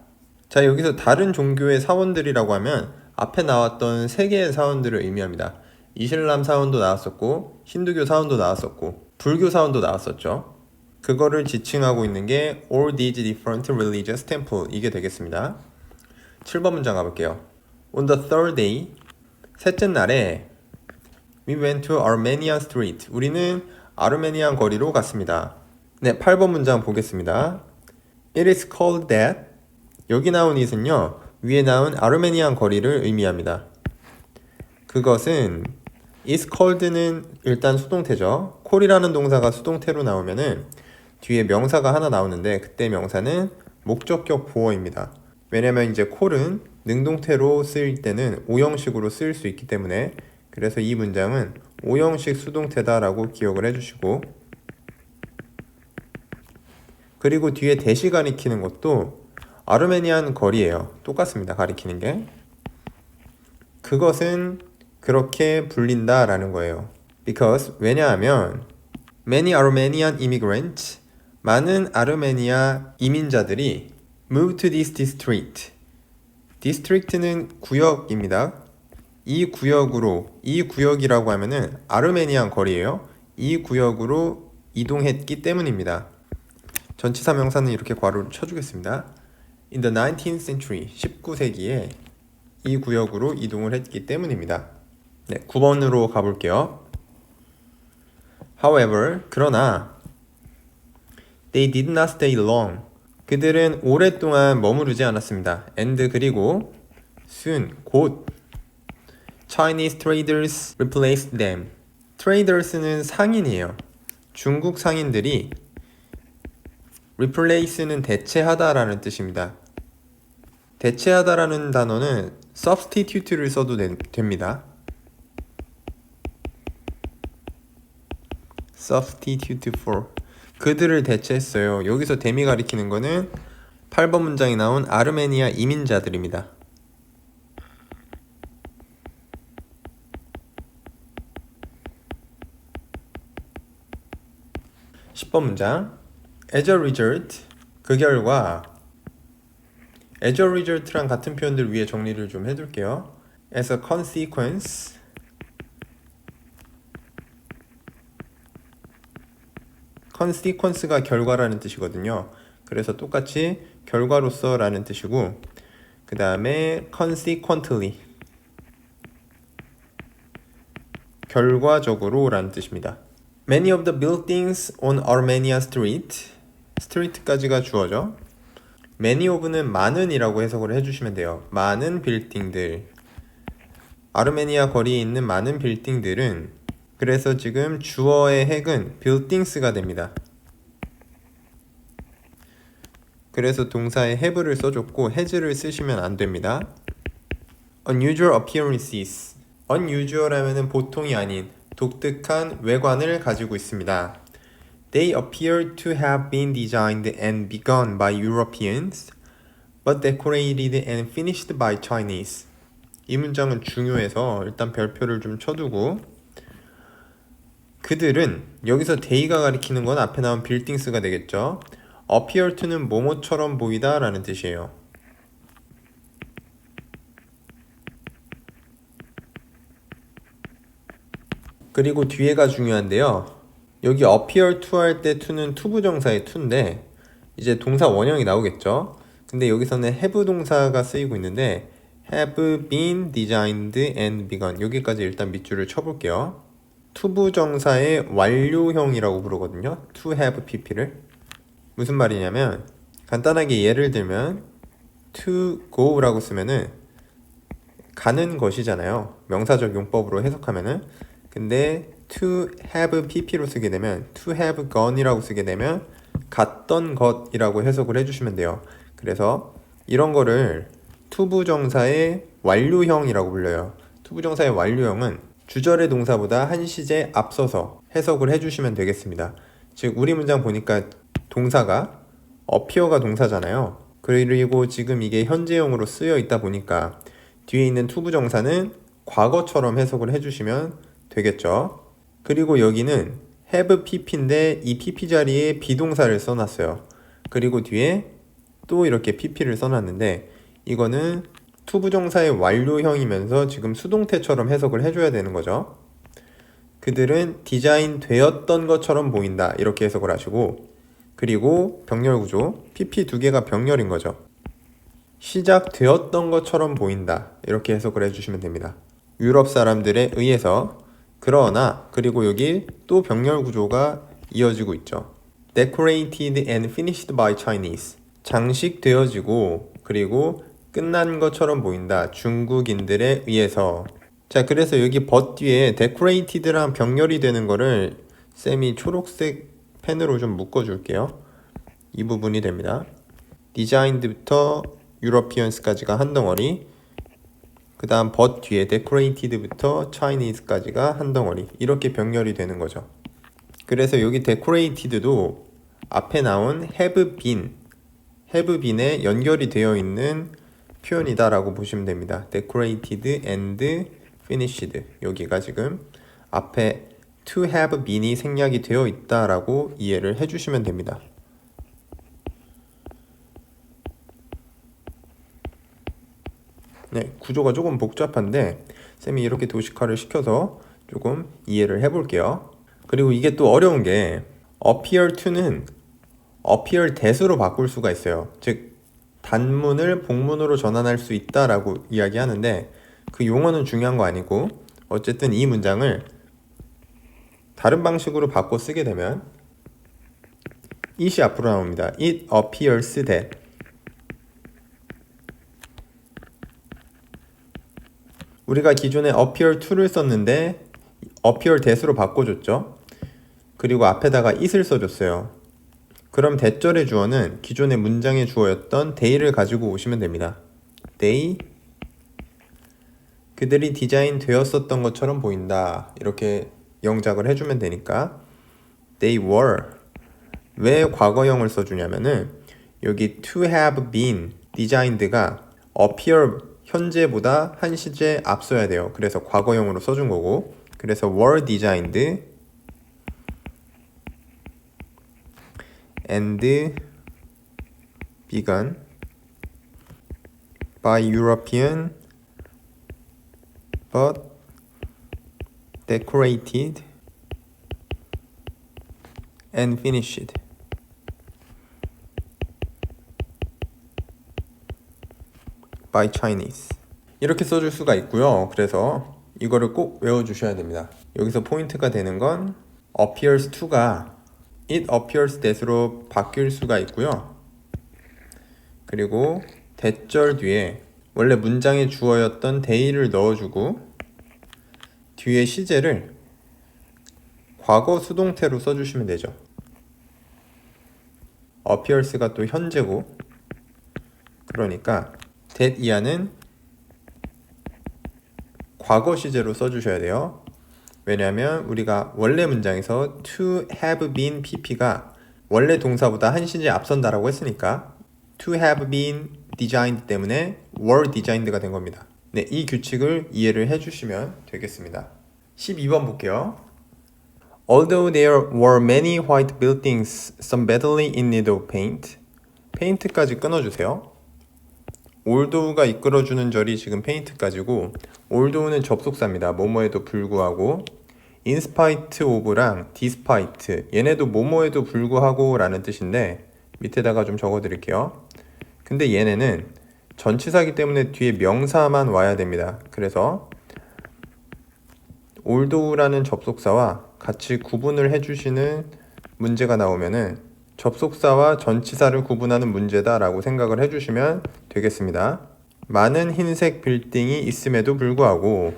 [SPEAKER 1] 자, 여기서 다른 종교의 사원들이라고 하면 앞에 나왔던 세 개의 사원들을 의미합니다. 이슬람 사원도 나왔었고, 힌두교 사원도 나왔었고, 불교 사원도 나왔었죠. 그거를 지칭하고 있는 게 all these different religious temple, 이게 되겠습니다. 7번 문장 가볼게요. On the third day, 셋째 날에 we went to Armenian street. 우리는 아르메니안 거리로 갔습니다. 네, 8번 문장 보겠습니다. It is called that. 여기 나온 it은요, 위에 나온 아르메니안 거리를 의미합니다. 그것은 is called는 일단 수동태죠. call이라는 동사가 수동태로 나오면은 뒤에 명사가 하나 나오는데 그때 명사는 목적격 보어입니다. 왜냐면 이제 call은 능동태로 쓰일 때는 오형식으로 쓰일 수 있기 때문에, 그래서 이 문장은 오형식 수동태다라고 기억을 해주시고, 그리고 뒤에 대시 가리키는 것도 아르메니안 거리예요. 똑같습니다. 가리키는 게. 그것은 그렇게 불린다 라는 거예요. Because, 왜냐하면 many Armenian immigrants, 많은 아르메니아 이민자들이 move to this district. district는 구역입니다. 이 구역이라고 하면은 아르메니안 거리예요. 이 구역으로 이동했기 때문입니다. 전치사 명사는 이렇게 괄호를 쳐주겠습니다. In the 19th century, 19세기에 이 구역으로 이동을 했기 때문입니다. 네, 9번으로 가볼게요. However, 그러나 they did not stay long. 그들은 오랫동안 머무르지 않았습니다. And 그리고 soon, 곧 Chinese traders replaced them. traders는 상인이에요. 중국 상인들이 replace는 대체하다라는 뜻입니다. 대체하다라는 단어는 substitute를 써도 됩니다. substitute for, 그들을 대체했어요. 여기서 them이 가리키는 거는 8번 문장에 나온 아르메니아 이민자들입니다. (10번) 문장. As a result, 그 결과. As a result랑 같은 표현들 위에 정리를 좀 해둘게요. As a consequence, consequence가 결과라는 뜻이거든요. 그래서 똑같이 결과로서 라는 뜻이고, 그 다음에 consequently, 결과적으로 라는 뜻입니다. Many of the buildings on Armenia Street, street까지가 주어죠. many of는 많은이라고 해석을 해주시면 돼요. 많은 빌딩들. 아르메니아 거리에 있는 많은 빌딩들은, 그래서 지금 주어의 핵은 buildings가 됩니다. 그래서 동사에 have를 써줬고 has를 쓰시면 안 됩니다. unusual appearances. unusual 하면은 보통이 아닌 독특한 외관을 가지고 있습니다. They appear to have been designed and begun by Europeans, but decorated and finished by Chinese. 이 문장은 중요해서 일단 별표를 좀 쳐두고, 그들은, 여기서 they가 가리키는 건 앞에 나온 buildings가 되겠죠. appear to는 뭐뭐처럼 보이다 라는 뜻이에요. 그리고 뒤에가 중요한데요. 여기 appear to 할 때 to는 투부정사의 to인데 이제 동사 원형이 나오겠죠. 근데 여기서는 have 동사가 쓰이고 있는데 have been designed and begun, 여기까지 일단 밑줄을 쳐볼게요. 투부정사의 완료형이라고 부르거든요. to have pp를. 무슨 말이냐면 간단하게 예를 들면 to go라고 쓰면은 가는 것이잖아요. 명사적 용법으로 해석하면은. 근데 to have pp로 쓰게 되면 to have gone이라고 쓰게 되면 갔던 것이라고 해석을 해주시면 돼요. 그래서 이런 거를 투부정사의 완료형이라고 불러요. 투부정사의 완료형은 주절의 동사보다 한 시제 앞서서 해석을 해주시면 되겠습니다. 즉 우리 문장 보니까 동사가 appear가 동사잖아요. 그리고 지금 이게 현재형으로 쓰여 있다 보니까 뒤에 있는 투부정사는 과거처럼 해석을 해주시면 되겠죠. 그리고 여기는 have pp인데 이 pp 자리에 비동사를 써놨어요. 그리고 뒤에 또 이렇게 pp를 써놨는데 이거는 투부정사의 완료형이면서 지금 수동태처럼 해석을 해줘야 되는 거죠. 그들은 디자인 되었던 것처럼 보인다 이렇게 해석을 하시고, 그리고 병렬 구조 pp 두 개가 병렬인 거죠. 시작되었던 것처럼 보인다 이렇게 해석을 해주시면 됩니다. 유럽 사람들에 의해서. 그러나 그리고 여기 또 병렬 구조가 이어지고 있죠. Decorated and finished by Chinese. 장식되어지고 그리고 끝난 것처럼 보인다. 중국인들에 의해서. 자, 그래서 여기 but 뒤에 decorated랑 병렬이 되는 거를 쌤이 초록색 펜으로 좀 묶어줄게요. 이 부분이 됩니다. designed부터 Europeans까지가 한 덩어리, 그 다음 but 뒤에 decorated부터 Chinese까지가 한 덩어리, 이렇게 병렬이 되는 거죠. 그래서 여기 decorated도 앞에 나온 have been에 연결이 되어 있는 표현이다 라고 보시면 됩니다. decorated and finished, 여기가 지금 앞에 to have been이 생략이 되어 있다 라고 이해를 해주시면 됩니다. 네, 구조가 조금 복잡한데 쌤이 이렇게 도식화를 시켜서 조금 이해를 해볼게요. 그리고 이게 또 어려운 게 appear to는 appear that으로 바꿀 수가 있어요. 즉 단문을 복문으로 전환할 수 있다라고 이야기하는데 그 용어는 중요한 거 아니고 어쨌든 이 문장을 다른 방식으로 바꿔 쓰게 되면 it이 앞으로 나옵니다. It appears that. 우리가 기존에 appear to를 썼는데 appear that으로 바꿔줬죠. 그리고 앞에다가 it을 써줬어요. 그럼 대절의 주어는 기존의 문장의 주어였던 they를 가지고 오시면 됩니다. they, 그들이 디자인 되었었던 것처럼 보인다 이렇게 영작을 해주면 되니까 they were. 왜 과거형을 써주냐면은 여기 to have been designed가 appear 현재보다 한 시제 앞서야 돼요. 그래서 과거형으로 써준 거고, 그래서 were designed and begun by European but decorated and finished by Chinese. 이렇게 써줄 수가 있고요. 그래서 이거를 꼭 외워주셔야 됩니다. 여기서 포인트가 되는 건 appears to가 it appears that으로 바뀔 수가 있고요. 그리고 대절 뒤에 원래 문장의 주어였던 they를 넣어주고 뒤에 시제를 과거 수동태로 써주시면 되죠. appears가 또 현재고, 그러니까 that 이하는 과거 시제로 써주셔야 돼요. 왜냐하면 우리가 원래 문장에서 to have been pp가 원래 동사보다 한 시제 앞선다라고 했으니까 to have been designed 때문에 were designed가 된 겁니다. 네, 이 규칙을 이해를 해주시면 되겠습니다. 12번 볼게요. Although there were many white buildings, some badly in need of paint. 페인트까지 끊어주세요. although가 이끌어주는 절이 지금 페인트까지고, although는 접속사입니다. 뭐뭐에도 불구하고. in spite of랑 despite, 얘네도 뭐뭐에도 불구하고 라는 뜻인데 밑에다가 좀 적어드릴게요. 근데 얘네는 전치사기 때문에 뒤에 명사만 와야 됩니다. 그래서 although라는 접속사와 같이 구분을 해주시는 문제가 나오면은 접속사와 전치사를 구분하는 문제다 라고 생각을 해주시면 되겠습니다. 많은 흰색 빌딩이 있음에도 불구하고,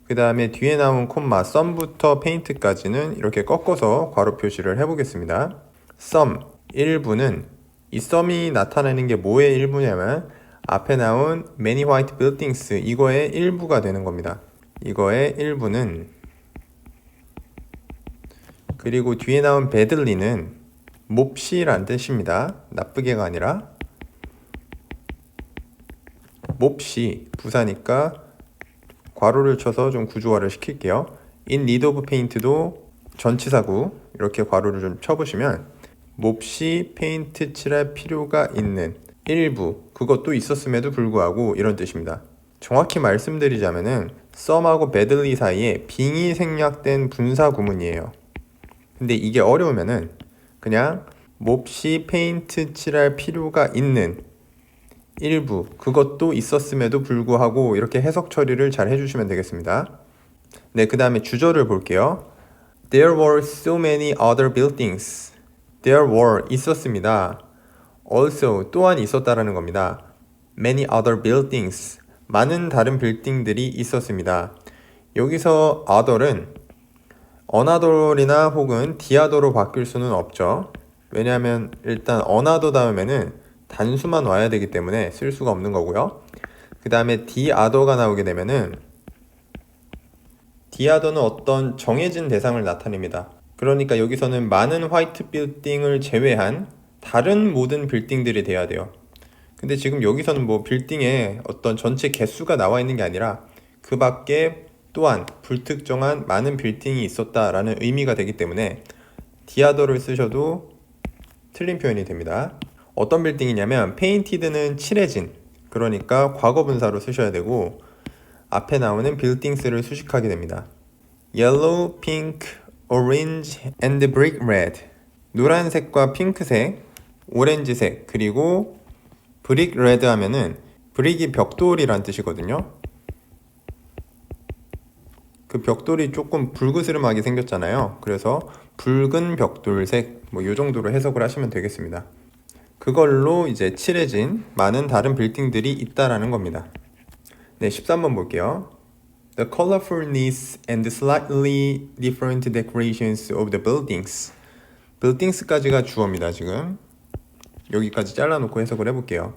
[SPEAKER 1] 그 다음에 뒤에 나온 콤마 some부터 paint까지는 이렇게 꺾어서 괄호 표시를 해보겠습니다. some, 일부는 이 some이 나타내는 게 뭐의 일부냐면 앞에 나온 many white buildings, 이거의 일부가 되는 겁니다. 이거의 일부는, 그리고 뒤에 나온 badly는 몹시란 뜻입니다. 나쁘게가 아니라 몹시, 부사니까 괄호를 쳐서 좀 구조화를 시킬게요. in need of paint도 전치사구, 이렇게 괄호를 좀 쳐보시면 몹시 페인트 칠할 필요가 있는 일부, 그것도 있었음에도 불구하고 이런 뜻입니다. 정확히 말씀드리자면은 some하고 badly 사이에 빙이 생략된 분사 구문이에요. 근데 이게 어려우면은 그냥 몹시 페인트 칠할 필요가 있는 일부, 그것도 있었음에도 불구하고 이렇게 해석 처리를 잘 해주시면 되겠습니다. 네, 그 다음에 주절을 볼게요. There were so many other buildings. There were, 있었습니다. Also, 또한 있었다라는 겁니다. Many other buildings, 많은 다른 빌딩들이 있었습니다. 여기서 other은 another이나 혹은 the other로 바뀔 수는 없죠. 왜냐하면 일단 another 다음에는 단수만 와야 되기 때문에 쓸 수가 없는 거고요. 그 다음에 the other가 나오게 되면은 the other는 어떤 정해진 대상을 나타냅니다. 그러니까 여기서는 많은 화이트 빌딩을 제외한 다른 모든 빌딩들이 돼야 돼요. 근데 지금 여기서는 뭐 빌딩에 어떤 전체 개수가 나와 있는 게 아니라 그 밖에 또한 불특정한 많은 빌딩이 있었다라는 의미가 되기 때문에 the other를 쓰셔도 틀린 표현이 됩니다. 어떤 빌딩이냐면 painted는 칠해진, 그러니까 과거 분사로 쓰셔야 되고 앞에 나오는 buildings를 수식하게 됩니다. yellow, pink, orange, and brick red. 노란색과 핑크색, 오렌지색, 그리고 brick red 하면은 brick이 벽돌이란 뜻이거든요. 그 벽돌이 조금 불그스름하게 생겼잖아요. 그래서 붉은 벽돌색, 뭐 요 정도로 해석을 하시면 되겠습니다. 그걸로 이제 칠해진 많은 다른 빌딩들이 있다라는 겁니다. 네, 13번 볼게요. The colorfulness and slightly different decorations of the buildings. buildings까지가 주어입니다, 지금. 여기까지 잘라놓고 해석을 해볼게요.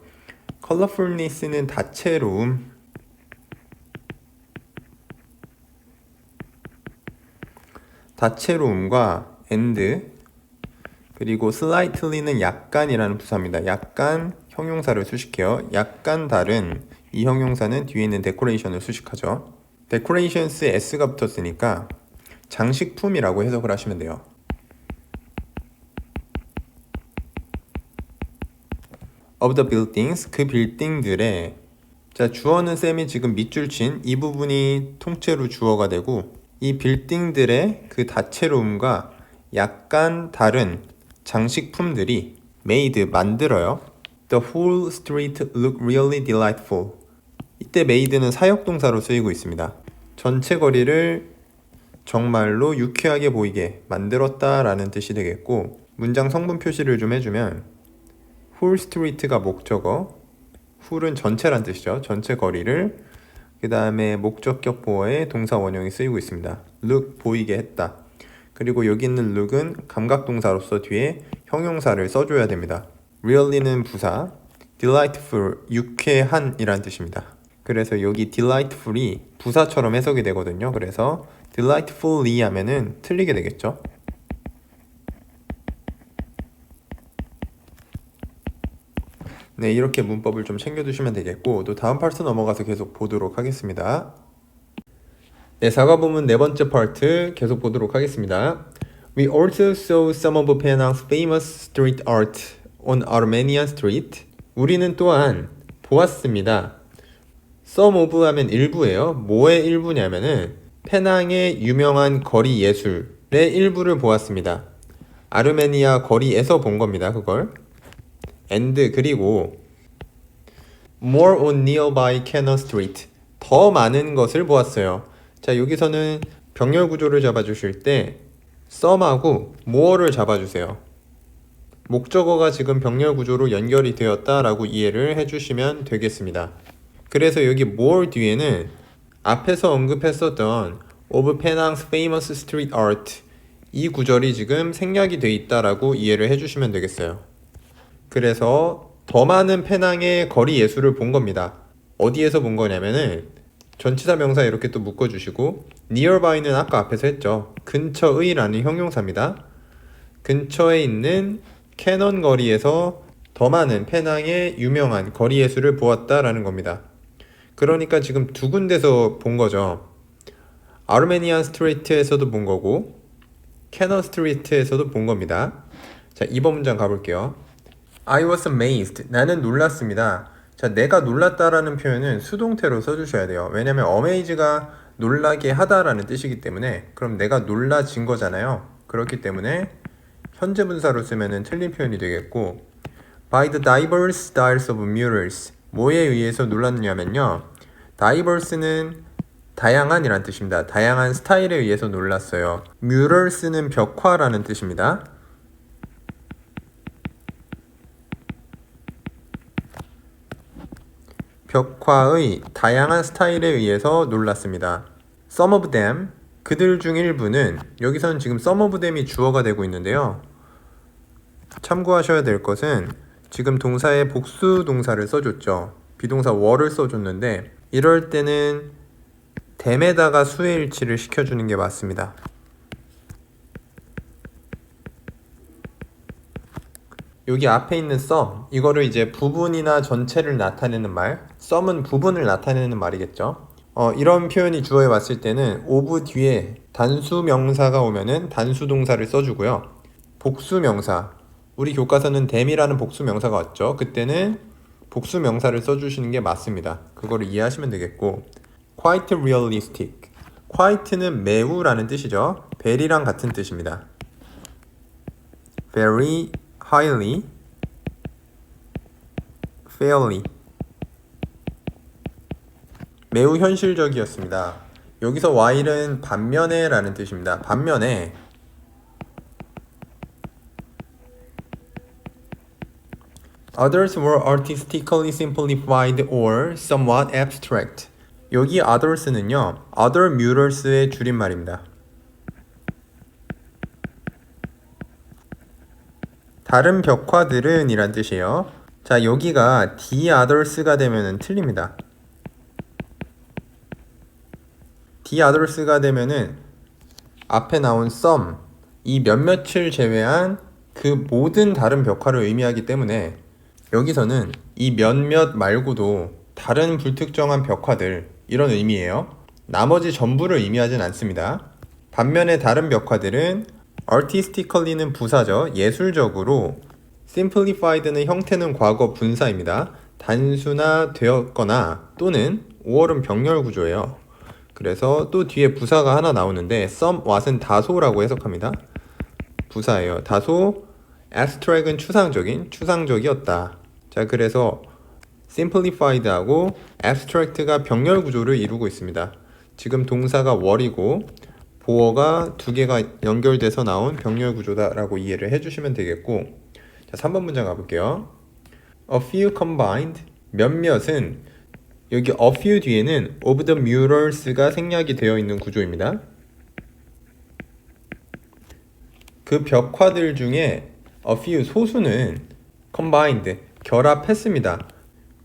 [SPEAKER 1] colorfulness는 다채로움, 다채로움과 and, 그리고 slightly는 약간이라는 부사입니다. 약간 형용사를 수식해요. 약간 다른, 이 형용사는 뒤에 있는 decoration을 수식하죠. decorations에 s가 붙었으니까 장식품이라고 해석을 하시면 돼요. of the buildings, 그 빌딩들의, 자, 주어는 쌤이 지금 밑줄 친 이 부분이 통째로 주어가 되고, 이 빌딩들의 그 다채로움과 약간 다른 장식품들이 made, 만들어요. The whole street look really delightful. 이때 made는 사역동사로 쓰이고 있습니다. 전체 거리를 정말로 유쾌하게 보이게 만들었다 라는 뜻이 되겠고, 문장 성분 표시를 좀 해주면 whole street가 목적어, full은 전체란 뜻이죠. 전체 거리를. 그 다음에 목적격 보어에 동사 원형이 쓰이고 있습니다. look, 보이게 했다. 그리고 여기 있는 look은 감각동사로서 뒤에 형용사를 써줘야 됩니다. really는 부사, delightful, 유쾌한 이란 뜻입니다. 그래서 여기 delightful이 부사처럼 해석이 되거든요. 그래서 delightfully 하면은 틀리게 되겠죠. 네, 이렇게 문법을 좀 챙겨두시면 되겠고, 또 다음 파트 넘어가서 계속 보도록 하겠습니다. 네, 사과 부문 네 번째 파트 계속 보도록 하겠습니다. We also saw some of Penang's famous street art on Armenian Street. 우리는 또한 보았습니다. Some of 하면 일부예요. 뭐의 일부냐면은 페낭의 유명한 거리 예술의 일부를 보았습니다. 아르메니아 거리에서 본 겁니다. 그걸. and 그리고 more on nearby Cannon Street. 더 많은 것을 보았어요. 자, 여기서는 병렬 구조를 잡아주실 때 some하고 more를 잡아주세요. 목적어가 지금 병렬 구조로 연결이 되었다라고 이해를 해주시면 되겠습니다. 그래서 여기 more 뒤에는 앞에서 언급했었던 of Penang's famous street art 이 구절이 지금 생략이 돼 있다라고 이해를 해주시면 되겠어요. 그래서 더 많은 페낭의 거리 예술을 본 겁니다. 어디에서 본 거냐면은 전치사 명사 이렇게 또 묶어주시고 nearby는 아까 앞에서 했죠. 근처의라는 형용사입니다. 근처에 있는 캐넌 거리에서 더 많은 페낭의 유명한 거리 예술을 보았다라는 겁니다. 그러니까 지금 두 군데서 본 거죠. 아르메니안 스트리트에서도 본 거고 캐넌 스트리트에서도 본 겁니다. 자, 2번 문장 가볼게요. I was amazed. 나는 놀랐습니다. 자, 내가 놀랐다라는 표현은 수동태로 써주셔야 돼요. 왜냐면 amaze가 놀라게 하다라는 뜻이기 때문에 그럼 내가 놀라진 거잖아요. 그렇기 때문에 현재 분사로 쓰면은 틀린 표현이 되겠고 by the diverse styles of murals 뭐에 의해서 놀랐냐면요. diverse는 다양한이란 뜻입니다. 다양한 스타일에 의해서 놀랐어요. murals는 벽화라는 뜻입니다. 벽화의 다양한 스타일에 의해서 놀랐습니다. Some of them, 그들 중 일부는 여기서는 지금 some of them이 주어가 되고 있는데요. 참고하셔야 될 것은 지금 동사에 복수 동사를 써줬죠. 비동사 were를 써줬는데 이럴 때는 them에다가 수의 일치를 시켜주는 게 맞습니다. 여기 앞에 있는 some, 이거를 이제 부분이나 전체를 나타내는 말, some은 부분을 나타내는 말이겠죠. 이런 표현이 주어에 왔을 때는 of 뒤에 단수 명사가 오면은 단수 동사를 써주고요. 복수 명사, 우리 교과서는 them이라는 복수 명사가 왔죠. 그때는 복수 명사를 써주시는 게 맞습니다. 그거를 이해하시면 되겠고 quite realistic, quite는 매우라는 뜻이죠. very랑 같은 뜻입니다. very highly, fairly. 매우 현실적이었습니다. 여기서 while은 반면에 라는 뜻입니다. 반면에 others were artistically simplified or somewhat abstract. 여기 others는요, other murals의 줄임말입니다. 다른 벽화들은 이란 뜻이에요. 자, 여기가 the others가 되면은 틀립니다. the others가 되면은 앞에 나온 some, 이 몇몇을 제외한 그 모든 다른 벽화를 의미하기 때문에 여기서는 이 몇몇 말고도 다른 불특정한 벽화들 이런 의미예요. 나머지 전부를 의미하진 않습니다. 반면에 다른 벽화들은 artistically는 부사죠. 예술적으로. simplified는 형태는 과거 분사입니다. 단순화 되었거나 또는 5월은 병렬 구조예요. 그래서 또 뒤에 부사가 하나 나오는데 somewhat은 다소라고 해석합니다. 부사예요. 다소. abstract은 추상적이었다. 자, 그래서 simplified하고 abstract가 병렬 구조를 이루고 있습니다. 지금 동사가 were이고 보어가 두 개가 연결돼서 나온 병렬 구조다라고 이해를 해주시면 되겠고 자, 3번 문장 가볼게요. A few combined, 몇몇은 여기 a few 뒤에는 of the murals가 생략이 되어 있는 구조입니다. 그 벽화들 중에 a few 소수는 combined 결합했습니다.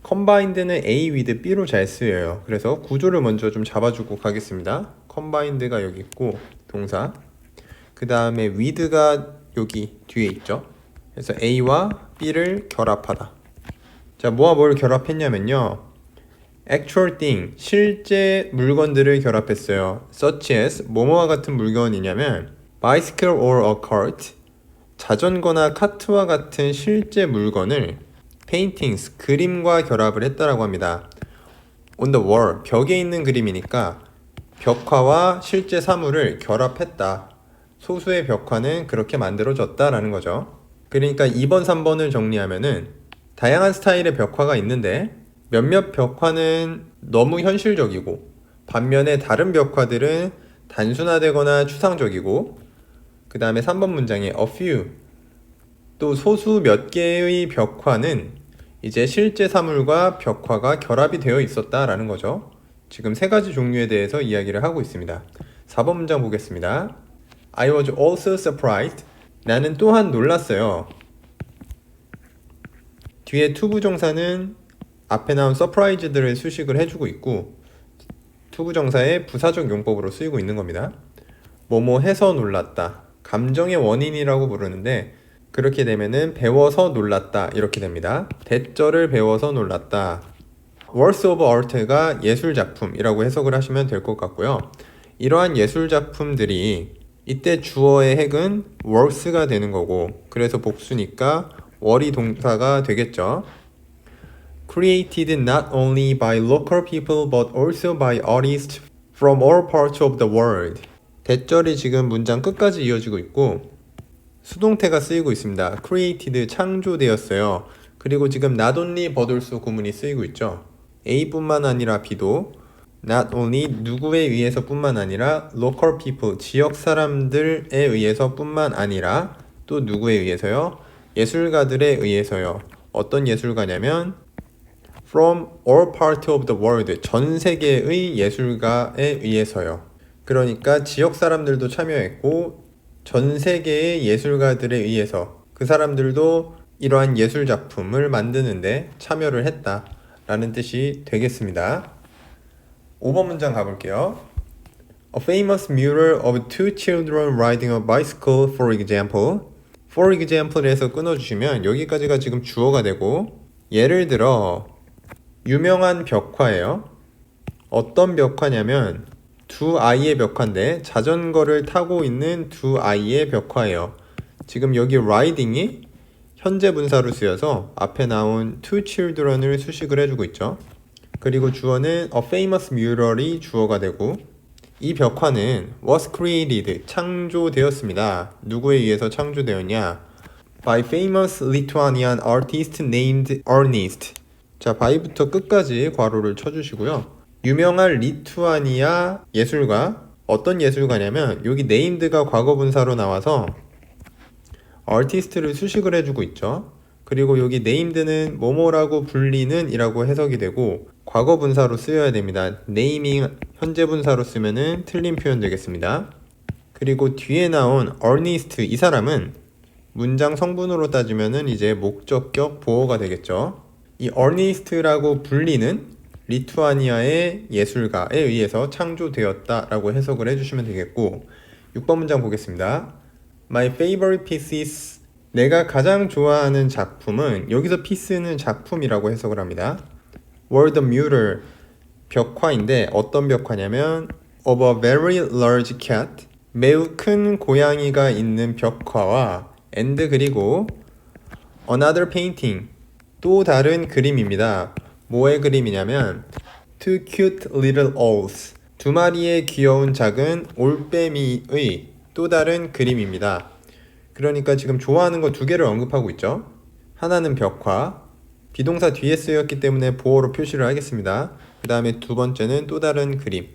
[SPEAKER 1] combined는 A with B로 잘 쓰여요. 그래서 구조를 먼저 좀 잡아주고 가겠습니다. combined가 여기 있고 동사, 그 다음에 with가 여기 뒤에 있죠. 그래서 A와 B를 결합하다. 자, 뭐와 뭘 결합했냐면요, actual thing, 실제 물건들을 결합했어요. such as, 뭐뭐와 같은 물건이냐면 bicycle or a cart, 자전거나 카트와 같은 실제 물건을 paintings, 그림과 결합을 했다라고 합니다. on the wall, 벽에 있는 그림이니까 벽화와 실제 사물을 결합했다. 소수의 벽화는 그렇게 만들어졌다라는 거죠. 그러니까 2번, 3번을 정리하면은 다양한 스타일의 벽화가 있는데 몇몇 벽화는 너무 현실적이고 반면에 다른 벽화들은 단순화되거나 추상적이고, 그 다음에 3번 문장에 a few, 또 소수 몇 개의 벽화는 이제 실제 사물과 벽화가 결합이 되어 있었다라는 거죠. 지금 세 가지 종류에 대해서 이야기를 하고 있습니다. 4번 문장 보겠습니다. I was also surprised. 나는 또한 놀랐어요. 뒤에 투부정사는 앞에 나온 surprised를 수식을 해주고 있고, 투부정사의 부사적 용법으로 쓰이고 있는 겁니다. 뭐뭐 해서 놀랐다, 감정의 원인이라고 부르는데 그렇게 되면은 배워서 놀랐다 이렇게 됩니다. 대절을 배워서 놀랐다. Works of Art가 예술작품이라고 해석을 하시면 될 것 같고요. 이러한 예술작품들이, 이때 주어의 핵은 works가 되는 거고, 그래서 복수니까 월이 동사가 되겠죠. Created not only by local people but also by artists from all parts of the world. 대절이 지금 문장 끝까지 이어지고 있고 수동태가 쓰이고 있습니다. created, 창조되었어요. 그리고 지금 not only but also 구문이 쓰이고 있죠. A뿐만 아니라 B도 not only 누구에 의해서 뿐만 아니라 local people, 지역 사람들에 의해서 뿐만 아니라 또 누구에 의해서요? 예술가들에 의해서요. 어떤 예술가냐면 from all parts of the world, 전 세계의 예술가에 의해서요. 그러니까 지역 사람들도 참여했고 전 세계의 예술가들에 의해서 그 사람들도 이러한 예술 작품을 만드는데 참여를 했다 라는 뜻이 되겠습니다. 5번 문장 가볼게요. A famous mural of two children riding a bicycle, for example. For example에서 끊어주시면 여기까지가 지금 주어가 되고, 예를 들어 유명한 벽화예요. 어떤 벽화냐면 두 아이의 벽화인데 자전거를 타고 있는 두 아이의 벽화예요. 지금 여기 riding이 현재 분사로 쓰여서 앞에 나온 two children을 수식을 해주고 있죠. 그리고 주어는 a famous mural이 주어가 되고, 이 벽화는 was created, 창조되었습니다. 누구에 의해서 창조되었냐? By famous Lithuanian artist named Ernest. 자, by부터 끝까지 괄호를 쳐주시고요. 유명한 리투아니아 예술가, 어떤 예술가냐면 여기 named가 과거분사로 나와서 artist를 수식을 해주고 있죠. 그리고 여기 named는 뭐뭐라고 불리는 이라고 해석이 되고 과거분사로 쓰여야 됩니다. naming 현재분사로 쓰면은 틀린 표현 되겠습니다. 그리고 뒤에 나온 Ernest, 이 사람은 문장 성분으로 따지면은 이제 목적격 보어가 되겠죠. 이 Ernest라고 불리는 리투아니아의 예술가에 의해서 창조되었다라고 해석을 해주시면 되겠고, 6번 문장 보겠습니다. My favorite piece is, 내가 가장 좋아하는 작품은, 여기서 piece는 작품이라고 해석을 합니다. were the mural, 벽화인데 어떤 벽화냐면 of a very large cat, 매우 큰 고양이가 있는 벽화와 and 그리고 another painting, 또 다른 그림입니다. 뭐의 그림이냐면 two cute little owls, 두 마리의 귀여운 작은 올빼미의 또 다른 그림입니다. 그러니까 지금 좋아하는 거 두 개를 언급하고 있죠. 하나는 벽화, 비동사 뒤에 쓰였기 때문에 보어로 표시를 하겠습니다. 그 다음에 두 번째는 또 다른 그림,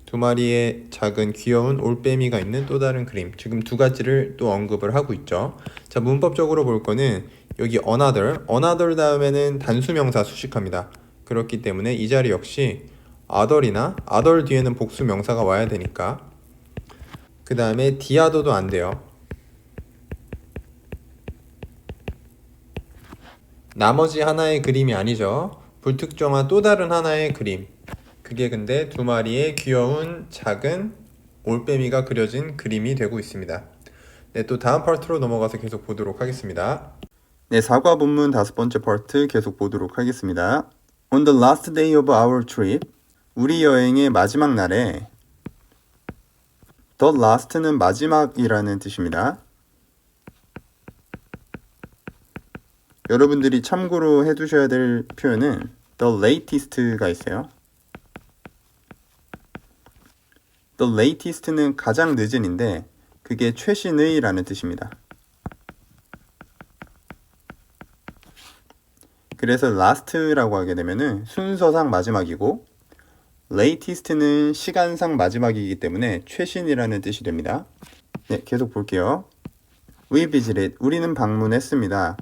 [SPEAKER 1] 두 마리의 작은 귀여운 올빼미가 있는 또 다른 그림. 지금 두 가지를 또 언급을 하고 있죠. 자, 문법적으로 볼 거는 여기 another 다음에는 단수명사 수식합니다. 그렇기 때문에 이 자리 역시 other이나 other 뒤에는 복수명사가 와야 되니까 그 다음에 the other도 안 돼요. 나머지 하나의 그림이 아니죠. 불특정한 또 다른 하나의 그림. 그게 근데 두 마리의 귀여운 작은 올빼미가 그려진 그림이 되고 있습니다. 네, 또 다음 파트로 넘어가서 계속 보도록 하겠습니다. 네, 사과 본문 5번째 파트 계속 보도록 하겠습니다. On the last day of our trip, 우리 여행의 마지막 날에 the last는 마지막이라는 뜻입니다. 여러분들이 참고로 해두셔야 될 표현은 the latest가 있어요. The latest는 가장 늦은인데 그게 최신의 라는 뜻입니다. 그래서 last라고 하게 되면은 순서상 마지막이고 latest는 시간상 마지막이기 때문에 최신이라는 뜻이 됩니다. 네, 계속 볼게요. We visited, 우리는 방문했습니다.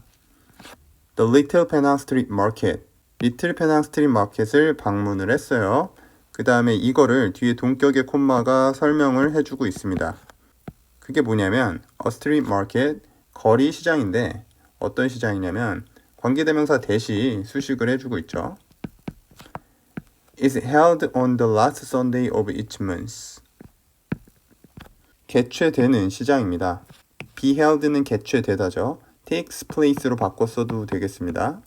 [SPEAKER 1] The Little Penang Street Market, Little Penang Street Market을 방문을 했어요. 그 다음에 이거를 뒤에 동격의 콤마가 설명을 해주고 있습니다. 그게 뭐냐면 A Street Market, 거리 시장인데 어떤 시장이냐면 관계대명사 대시 수식을 해주고 있죠. Is held on the last Sunday of each month. 개최되는 시장입니다. be held는 개최되다죠. takes place로 바꿔 써도 되겠습니다.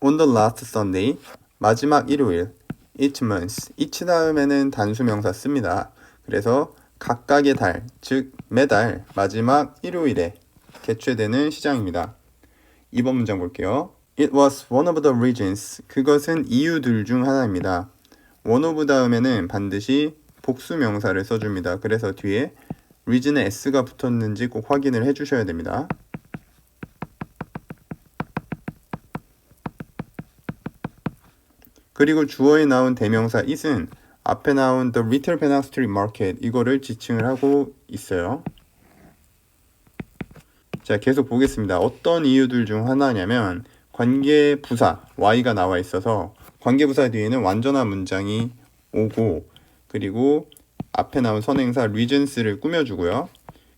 [SPEAKER 1] On the last Sunday, 마지막 일요일. each month, each 다음에는 단수명사 씁니다. 그래서 각각의 달, 즉 매달 마지막 일요일에 개최되는 시장입니다. 2번 문장 볼게요. It was one of the reasons. 그것은 이유들 중 하나입니다. one of 다음에는 반드시 복수명사를 써줍니다. 그래서 뒤에 reason에 s가 붙었는지 꼭 확인을 해주셔야 됩니다. 그리고 주어에 나온 대명사 it은 앞에 나온 the Little Penang Street Market 이거를 지칭을 하고 있어요. 자, 계속 보겠습니다. 어떤 이유들 중 하나냐면 관계부사 y가 나와 있어서 관계부사 뒤에는 완전한 문장이 오고 그리고 앞에 나온 선행사 reasons를 꾸며주고요.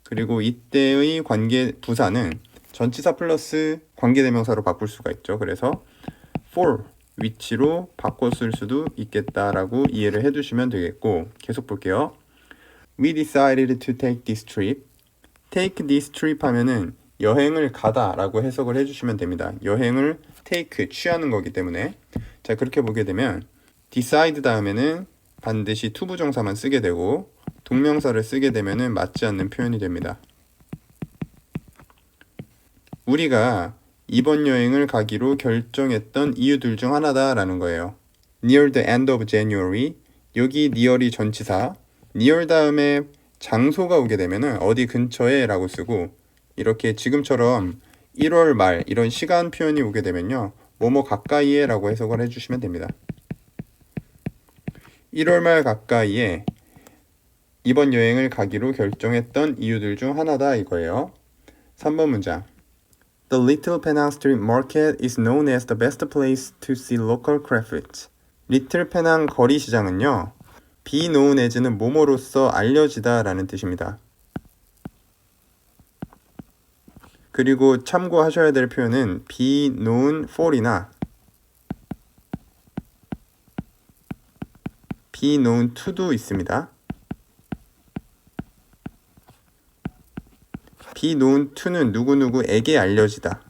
[SPEAKER 1] 그리고 이때의 관계부사는 전치사 플러스 관계대명사로 바꿀 수가 있죠. 그래서 for 위치로 바꿔 쓸 수도 있겠다라고 이해를 해두시면 되겠고 계속 볼게요. We decided to take this trip. take this trip 하면은 여행을 가다 라고 해석을 해주시면 됩니다. 여행을 take, 취하는 거기 때문에 자 그렇게 보게 되면 decide 다음에는 반드시 투부정사만 쓰게 되고 동명사를 쓰게 되면은 맞지 않는 표현이 됩니다. 우리가 이번 여행을 가기로 결정했던 이유들 중 하나다라는 거예요. Near the end of January, 여기 near이 전치사, near 다음에 장소가 오게 되면은 어디 근처에 라고 쓰고 이렇게 지금처럼 1월 말 이런 시간 표현이 오게 되면요. 뭐뭐 가까이에 라고 해석을 해주시면 됩니다. 1월 말 가까이에 이번 여행을 가기로 결정했던 이유들 중 하나다 이거예요. 3번 문장. The Little Penang Street Market is known as the best place to see local craft. Little Penang 거리 시장은요. be known as는 뭐뭐로서 알려지다 라는 뜻입니다. 그리고 참고하셔야 될 표현은 be known for이나 be known to도 있습니다. be known to는 누구누구에게 알려지다.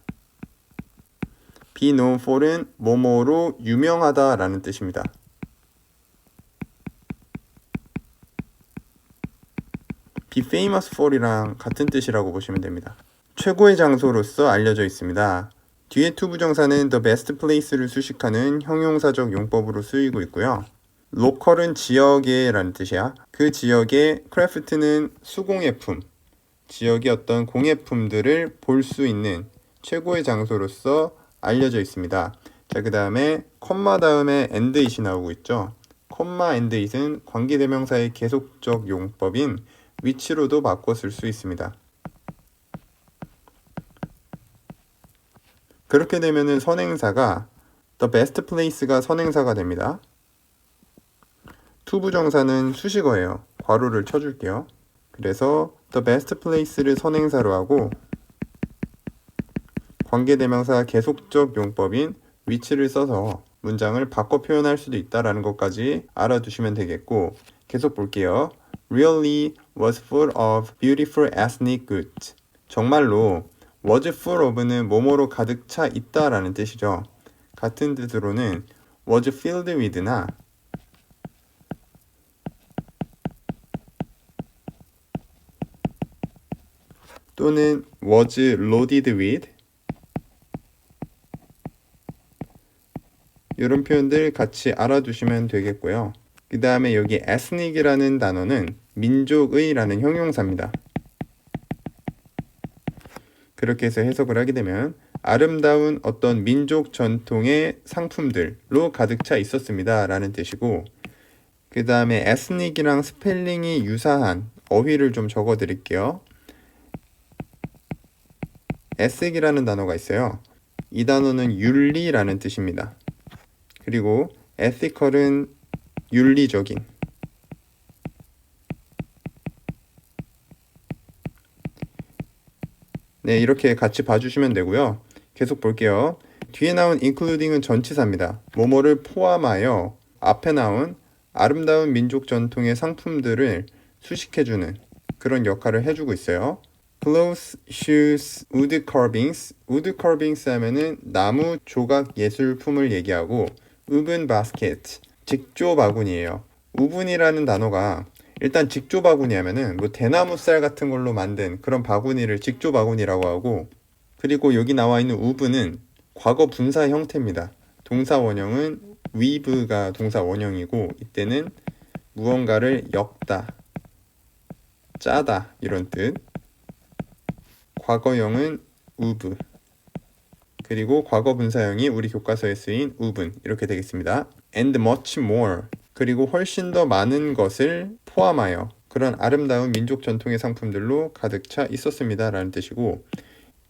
[SPEAKER 1] be known for은 뭐뭐로 유명하다 라는 뜻입니다. be famous for이랑 같은 뜻이라고 보시면 됩니다. 최고의 장소로서 알려져 있습니다. 뒤에 투부정사는 the best place를 수식하는 형용사적 용법으로 쓰이고 있고요. 로컬은 지역의 라는 뜻이야. 그 지역의 크래프트는 수공예품, 지역의 어떤 공예품들을 볼 수 있는 최고의 장소로서 알려져 있습니다. 자, 그 다음에 콤마 다음에 and it이 나오고 있죠. 콤마 and it은 관계대명사의 계속적 용법인 위치로도 바꿔 쓸 수 있습니다. 그렇게 되면은 선행사가 the best place가 선행사가 됩니다. 투부정사는 수식어예요. 괄호를 쳐줄게요. 그래서 the best place를 선행사로 하고 관계대명사 계속적 용법인 which를 써서 문장을 바꿔 표현할 수도 있다라는 것까지 알아두시면 되겠고, 계속 볼게요. Really was full of beautiful ethnic goods. 정말로 was full of는 뭐뭐로 가득 차 있다라는 뜻이죠. 같은 뜻으로는 was filled with나 또는 was loaded with 이런 표현들 같이 알아두시면 되겠고요. 그 다음에 여기 ethnic이라는 단어는 민족의라는 형용사입니다. 그렇게 해서 해석을 하게 되면 아름다운 어떤 민족 전통의 상품들로 가득 차 있었습니다 라는 뜻이고, 그 다음에 ethnic이랑 스펠링이 유사한 어휘를 좀 적어 드릴게요. ethic이라는 단어가 있어요. 이 단어는 윤리라는 뜻입니다. 그리고 ethical은 윤리적인, 네, 이렇게 같이 봐주시면 되고요. 계속 볼게요. 뒤에 나온 including은 전치사입니다. 뭐뭐를 포함하여 앞에 나온 아름다운 민족 전통의 상품들을 수식해주는 그런 역할을 해주고 있어요. Clothes, shoes, wood carvings. wood carvings 하면은 나무 조각 예술품을 얘기하고, woven basket, 직조 바구니예요. woven이라는 단어가 일단 직조 바구니 하면은 뭐 대나무 쌀 같은 걸로 만든 그런 바구니를 직조 바구니라고 하고, 그리고 여기 나와 있는 woven은 과거 분사 형태입니다. 동사 원형은 weave가 동사 원형이고, 이때는 무언가를 엮다, 짜다 이런 뜻. 과거형은 wove, 그리고 과거 분사형이 우리 교과서에 쓰인 woven 이렇게 되겠습니다. And much more, 그리고 훨씬 더 많은 것을 포함하여 그런 아름다운 민족 전통의 상품들로 가득 차 있었습니다 라는 뜻이고,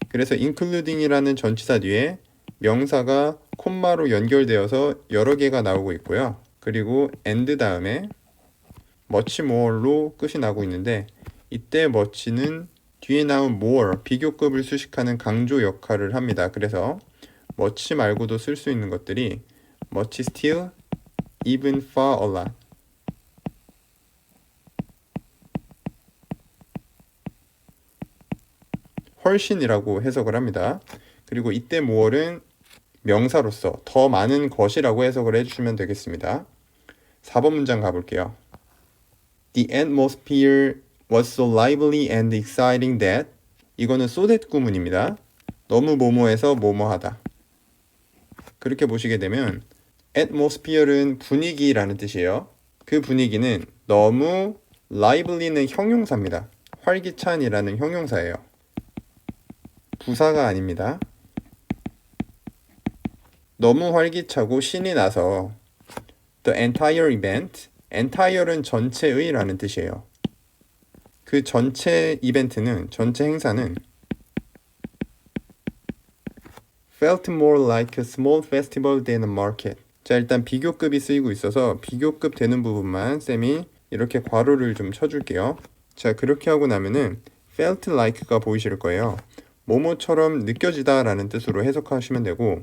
[SPEAKER 1] 그래서 including이라는 전치사 뒤에 명사가 콤마로 연결되어서 여러 개가 나오고 있고요. 그리고 and 다음에 much more로 끝이 나고 있는데, 이때 much는 뒤에 나온 more, 비교급을 수식하는 강조 역할을 합니다. 그래서 much 말고도 쓸 수 있는 것들이 much still, even, far, a lot. 훨씬이라고 해석을 합니다. 그리고 이때 more는 명사로서 더 많은 것이라고 해석을 해주시면 되겠습니다. 4번 문장 가볼게요. The atmosphere was so lively and exciting that, 이거는 so that 구문입니다. 너무 뭐뭐해서 뭐뭐하다. 그렇게 보시게 되면 atmosphere는 분위기라는 뜻이에요. 그 분위기는 너무, lively는 형용사입니다. 활기찬이라는 형용사예요. 부사가 아닙니다. 너무 활기차고 신이 나서 the entire event, entire는 전체의라는 뜻이에요. 그 전체 이벤트는, 전체 행사는 felt more like a small festival than a market. 자, 일단 비교급이 쓰이고 있어서 비교급 되는 부분만 쌤이 이렇게 괄호를 좀 쳐줄게요. 자, 그렇게 하고 나면은 felt like가 보이실 거예요. 뭐뭐처럼 느껴지다 라는 뜻으로 해석하시면 되고,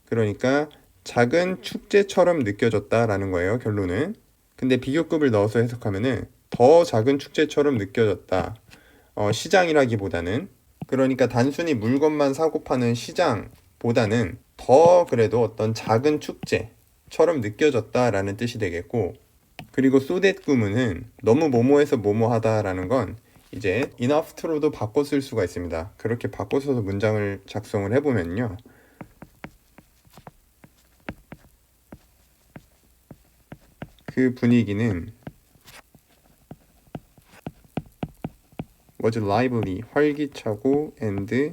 [SPEAKER 1] 그러니까 작은 축제처럼 느껴졌다 라는 거예요, 결론은. 근데 비교급을 넣어서 해석하면은 더 작은 축제처럼 느껴졌다. 시장이라기보다는, 그러니까 단순히 물건만 사고 파는 시장보다는 더 그래도 어떤 작은 축제처럼 느껴졌다 라는 뜻이 되겠고, 그리고 so that 구문은 너무 뭐뭐해서 뭐뭐하다 라는 건 이제 enough to로도 바꿔 쓸 수가 있습니다. 그렇게 바꿔 써서 문장을 작성을 해보면요, 그 분위기는 was lively, 활기차고, and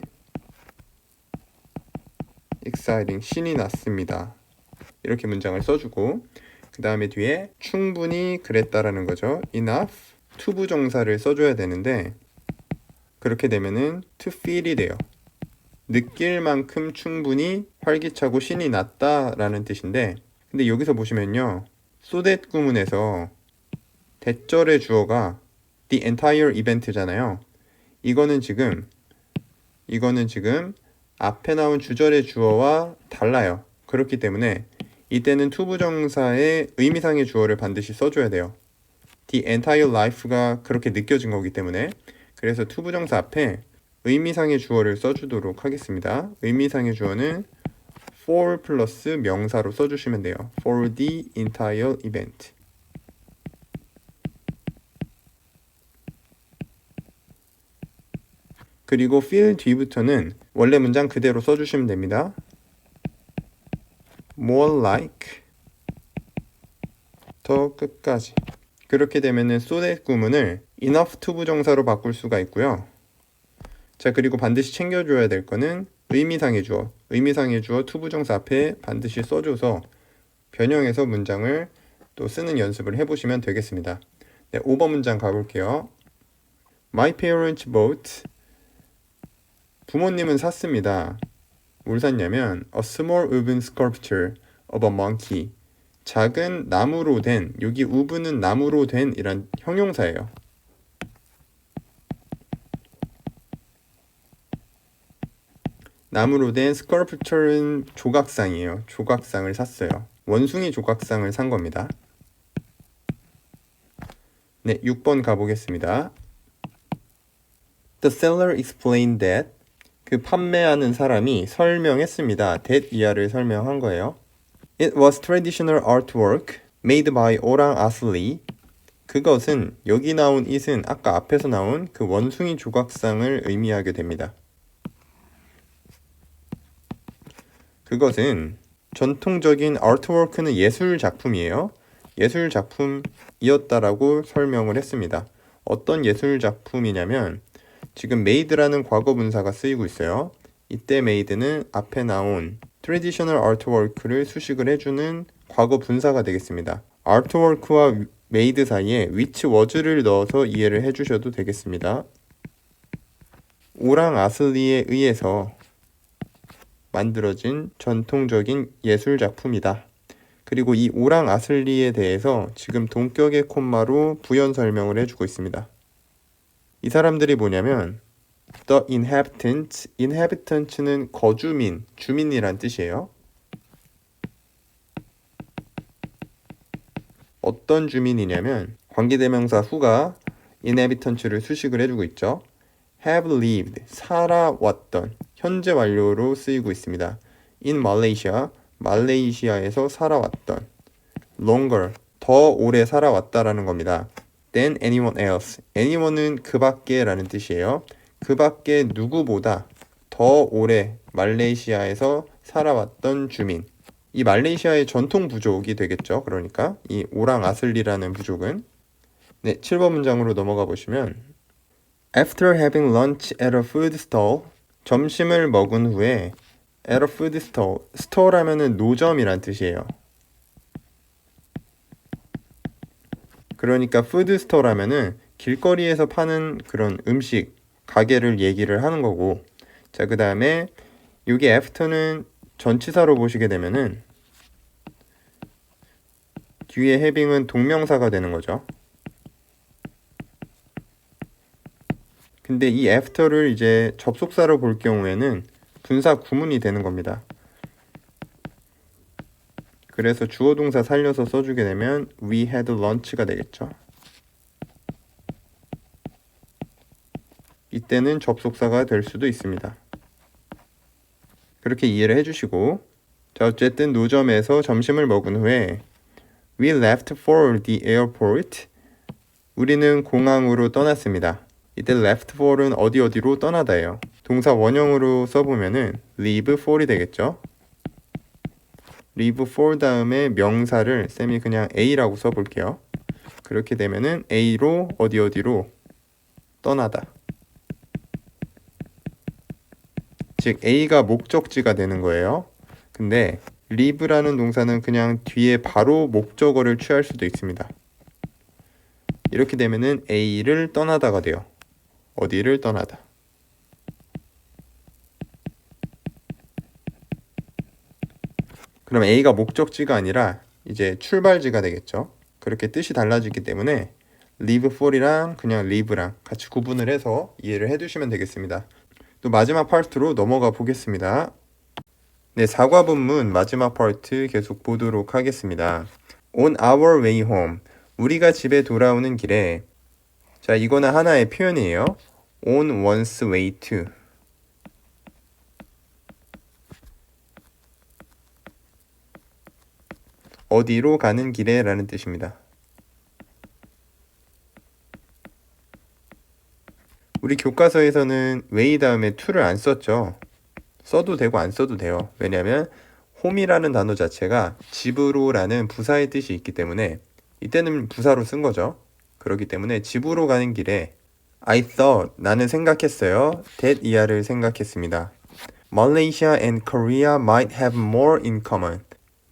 [SPEAKER 1] exciting, 신이 났습니다. 이렇게 문장을 써주고, 그 다음에 뒤에 충분히 그랬다라는 거죠. enough, 투부정사를 써줘야 되는데, 그렇게 되면은 to feel이 돼요. 느낄 만큼 충분히 활기차고 신이 났다라는 뜻인데, 근데 여기서 보시면요, so that 구문에서 대절의 주어가 the entire event잖아요. 이거는 지금 앞에 나온 주절의 주어와 달라요. 그렇기 때문에 이때는 투부정사의 의미상의 주어를 반드시 써줘야 돼요. The entire life가 그렇게 느껴진 거기 때문에. 그래서 투부정사 앞에 의미상의 주어를 써주도록 하겠습니다. 의미상의 주어는 for 플러스 명사로 써주시면 돼요. For the entire event. 그리고 feel 뒤부터는 원래 문장 그대로 써주시면 됩니다. more like 더 끝까지. 그렇게 되면은 so that 구문을 enough 투부정사로 바꿀 수가 있고요. 자, 그리고 반드시 챙겨줘야 될 거는 의미상의 주어 투부정사 앞에 반드시 써줘서 변형해서 문장을 또 쓰는 연습을 해보시면 되겠습니다. 네, 5번 문장 가볼게요. My parents bought, 부모님은 샀습니다. 뭘 샀냐면 a small woven sculpture of a monkey, 작은 나무로 된, 여기 우브는 나무로 된 이란 형용사예요. 나무로 된 sculpture는 조각상이에요. 조각상을 샀어요. 원숭이 조각상을 산 겁니다. 네, 6번 가보겠습니다. The seller explained that, 그 판매하는 사람이 설명했습니다. that 이하를 설명한 거예요. It was traditional artwork made by 오랑 아슬리. 그것은, 여기 나온 it은 아까 앞에서 나온 그 원숭이 조각상을 의미하게 됩니다. 그것은 전통적인 artwork는 예술 작품이에요. 예술 작품이었다라고 설명을 했습니다. 어떤 예술 작품이냐면 지금 made라는 과거 분사가 쓰이고 있어요. 이때 made는 앞에 나온 traditional artwork를 수식을 해주는 과거 분사가 되겠습니다. artwork와 made 사이에 which was를 넣어서 이해를 해주셔도 되겠습니다. 오랑 아슬리에 의해서 만들어진 전통적인 예술 작품이다. 그리고 이 오랑 아슬리에 대해서 지금 동격의 콤마로 부연 설명을 해주고 있습니다. 이 사람들이 뭐냐면 the inhabitants는 거주민, 주민이란 뜻이에요. 어떤 주민이냐면 관계대명사 who가 inhabitants를 수식을 해주고 있죠. have lived, 살아왔던, 현재 완료로 쓰이고 있습니다. in Malaysia, 말레이시아에서 살아왔던. longer, 더 오래 살아왔다라는 겁니다. than anyone else, anyone은 그 밖에 라는 뜻이에요. 그 밖에 누구보다 더 오래 말레이시아에서 살아왔던 주민. 이 말레이시아의 전통 부족이 되겠죠. 그러니까 이 오랑 아슬리라는 부족은. 네, 7번 문장으로 넘어가 보시면 After having lunch at a food stall, 점심을 먹은 후에 at a food stall, stall하면은 노점이란 뜻이에요. 그러니까 food stall하면은 길거리에서 파는 그런 음식 가게를 얘기를 하는 거고, 자, 그 다음에 여기 after는 전치사로 보시게 되면은 뒤에 having은 동명사가 되는 거죠. 근데 이 after를 이제 접속사로 볼 경우에는 분사 구문이 되는 겁니다. 그래서 주어 동사 살려서 써주게 되면 we had lunch가 되겠죠. 이때는 접속사가 될 수도 있습니다. 그렇게 이해를 해주시고, 자, 어쨌든 노점에서 점심을 먹은 후에 we left for the airport, 우리는 공항으로 떠났습니다. 이때 left for은 어디로 떠나다예요. 동사 원형으로 써보면은 leave for이 되겠죠. leave for 다음에 명사를 쌤이 그냥 A라고 써볼게요. 그렇게 되면은 A로 어디로 떠나다. 즉 A가 목적지가 되는 거예요. 근데 leave라는 동사는 그냥 뒤에 바로 목적어를 취할 수도 있습니다. 이렇게 되면은 A를 떠나다가 돼요. 어디를 떠나다. 그럼 A가 목적지가 아니라 이제 출발지가 되겠죠. 그렇게 뜻이 달라지기 때문에 live for이랑 그냥 live랑 같이 구분을 해서 이해를 해두시면 되겠습니다. 또 마지막 파트로 넘어가 보겠습니다. 네, 사과본문 마지막 파트 계속 보도록 하겠습니다. On our way home, 우리가 집에 돌아오는 길에, 자, 이거는 하나의 표현이에요. On one's way to. 어디로 가는 길에 라는 뜻입니다. 우리 교과서에서는 way 다음에 to를 안 썼죠. 써도 되고 안 써도 돼요. 왜냐하면 home이라는 단어 자체가 집으로 라는 부사의 뜻이 있기 때문에 이때는 부사로 쓴 거죠. 그렇기 때문에 집으로 가는 길에 I thought, 나는 생각했어요. that 이하를 생각했습니다. Malaysia and Korea might have more in common.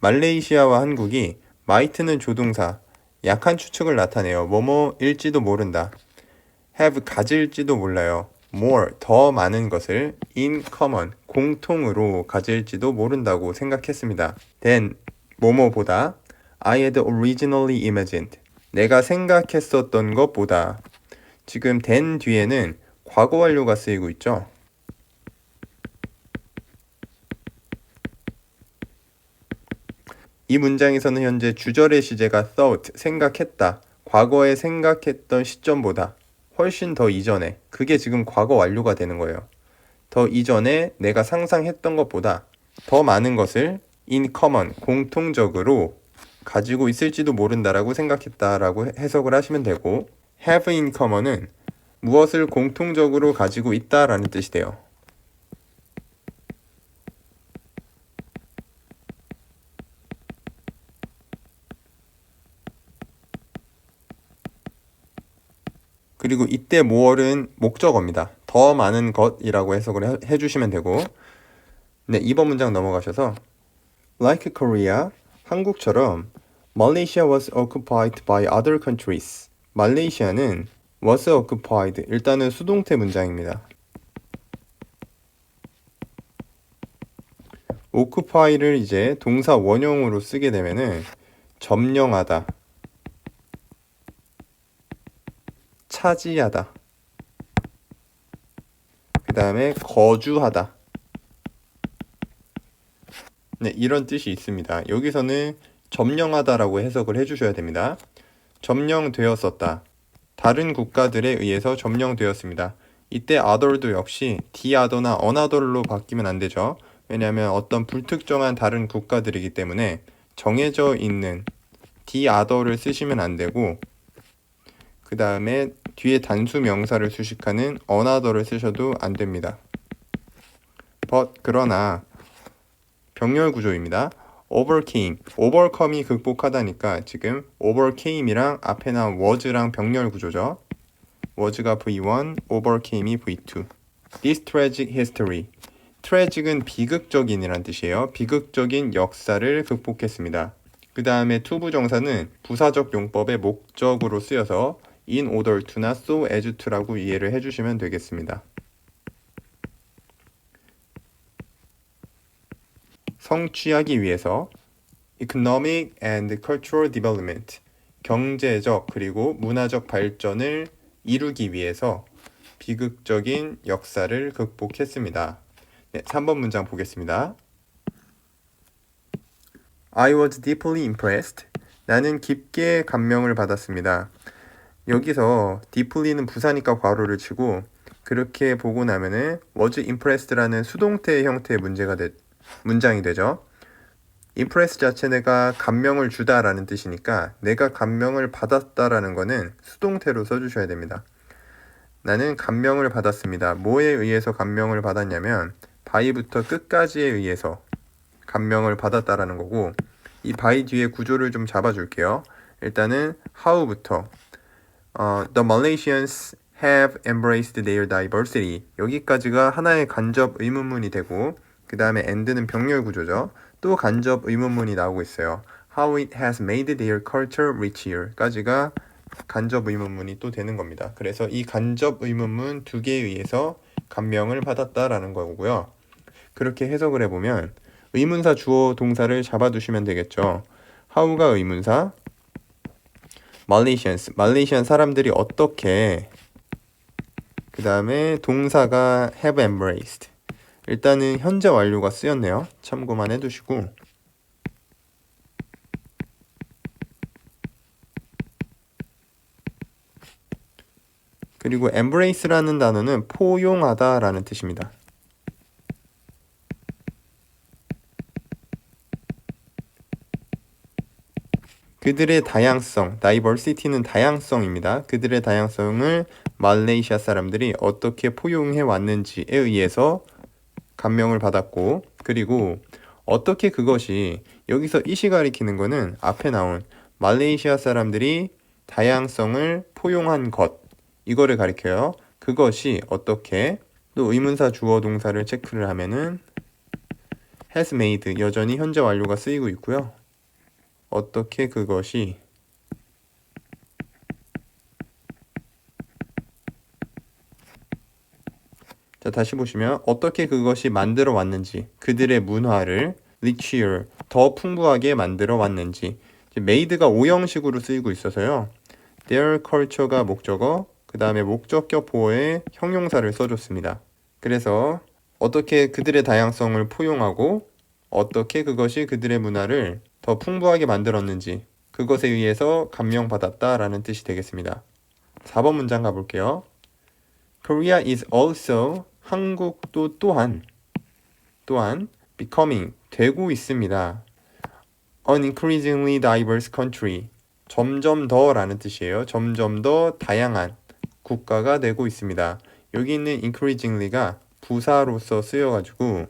[SPEAKER 1] 말레이시아와 한국이 might는 조동사, 약한 추측을 나타내요. 뭐뭐일지도 모른다. have 가질지도 몰라요. more 더 많은 것을 in common 공통으로 가질지도 모른다고 생각했습니다. then 뭐뭐보다 I had originally imagined 내가 생각했었던 것보다 지금 then 뒤에는 과거 완료가 쓰이고 있죠. 이 문장에서는 현재 주절의 시제가 thought 생각했다. 과거에 생각했던 시점보다 훨씬 더 이전에, 그게 지금 과거 완료가 되는 거예요. 더 이전에 내가 상상했던 것보다 더 많은 것을 in common, 공통적으로 가지고 있을지도 모른다라고 생각했다라고 해석을 하시면 되고, have in common은 무엇을 공통적으로 가지고 있다라는 뜻이 돼요. 그리고 이때 more은 목적어입니다. 더 많은 것이라고 해석을 해주시면 되고, 네, 2번 문장 넘어가셔서 Like Korea, 한국처럼 Malaysia was occupied by other countries. 말레이시아는 was occupied, 일단은 수동태 문장입니다. occupy를 이제 동사 원형으로 쓰게 되면은 점령하다, 차지하다, 그 다음에 거주하다. 네, 이런 뜻이 있습니다. 여기서는 점령하다라고 해석을 해주셔야 됩니다. 점령되었었다. 다른 국가들에 의해서 점령되었습니다. 이때 other도 역시 the other나 another로 바뀌면 안 되죠. 왜냐하면 어떤 불특정한 다른 국가들이기 때문에 정해져 있는 the other를 쓰시면 안 되고, 그 다음에 뒤에 단수 명사를 수식하는 another를 쓰셔도 안 됩니다. but 그러나 병렬 구조입니다. overcome이 극복하다니까 지금 overcame이랑 앞에 나온 was랑 병렬 구조죠. was가 V1, overcame이 V2. This tragic history. tragic은 비극적인이란 뜻이에요. 비극적인 역사를 극복했습니다. 그 다음에 투부정사는 부사적 용법의 목적으로 쓰여서 in order to나 so as to라고 이해를 해주시면 되겠습니다. 성취하기 위해서 economic and cultural development, 경제적 그리고 문화적 발전을 이루기 위해서 비극적인 역사를 극복했습니다. 네, 3번 문장 보겠습니다. I was deeply impressed. 나는 깊게 감명을 받았습니다. 여기서 deeply는 부사니까 괄호를 치고 그렇게 보고 나면은 was impressed라는 수동태 형태의 문장이 되죠. impress 자체 내가 감명을 주다라는 뜻이니까 내가 감명을 받았다라는 거는 수동태로 써주셔야 됩니다. 나는 감명을 받았습니다. 뭐에 의해서 감명을 받았냐면 by부터 끝까지에 의해서 감명을 받았다라는 거고, 이 by 뒤에 구조를 좀 잡아줄게요. 일단은 how부터 The Malaysians have embraced their diversity. 여기까지가 하나의 간접 의문문이 되고, 그 다음에 and는 병렬 구조죠. 또 간접 의문문이 나오고 있어요. How it has made their culture richer 까지가 간접 의문문이 또 되는 겁니다. 그래서 이 간접 의문문 두 개에 의해서 감명을 받았다라는 거고요. 그렇게 해석을 해보면 의문사 주어 동사를 잡아두시면 되겠죠. how가 의문사, Malaysians, 말레이시안 사람들이 어떻게, 그 다음에 동사가 have embraced. 일단은 현재 완료가 쓰였네요. 참고만 해두시고, 그리고 embrace라는 단어는 포용하다 라는 뜻입니다. 그들의 다양성, diversity는 다양성입니다. 그들의 다양성을 말레이시아 사람들이 어떻게 포용해 왔는지에 의해서 감명을 받았고, 그리고 어떻게 그것이, 여기서 이시 가리키는 거는 앞에 나온 말레이시아 사람들이 다양성을 포용한 것, 이거를 가리켜요. 그것이 어떻게, 또 의문사 주어 동사를 체크를 하면은 has made, 여전히 현재 완료가 쓰이고 있고요. 어떻게 그것이 자, 다시 보시면 어떻게 그것이 만들어 왔는지, 그들의 문화를 richer, 더 풍부하게 만들어 왔는지. made가 오형식으로 쓰이고 있어서요. their culture가 목적어, 그 다음에 목적격 보어에 형용사를 써줬습니다. 그래서 어떻게 그들의 다양성을 포용하고 어떻게 그것이 그들의 문화를 더 풍부하게 만들었는지, 그것에 의해서 감명받았다 라는 뜻이 되겠습니다. 4번 문장 가볼게요. Korea is also, 한국도 또한 becoming, 되고 있습니다. An increasingly diverse country, 점점 더 라는 뜻이에요. 점점 더 다양한 국가가 되고 있습니다. 여기 있는 increasingly가 부사로서 쓰여가지고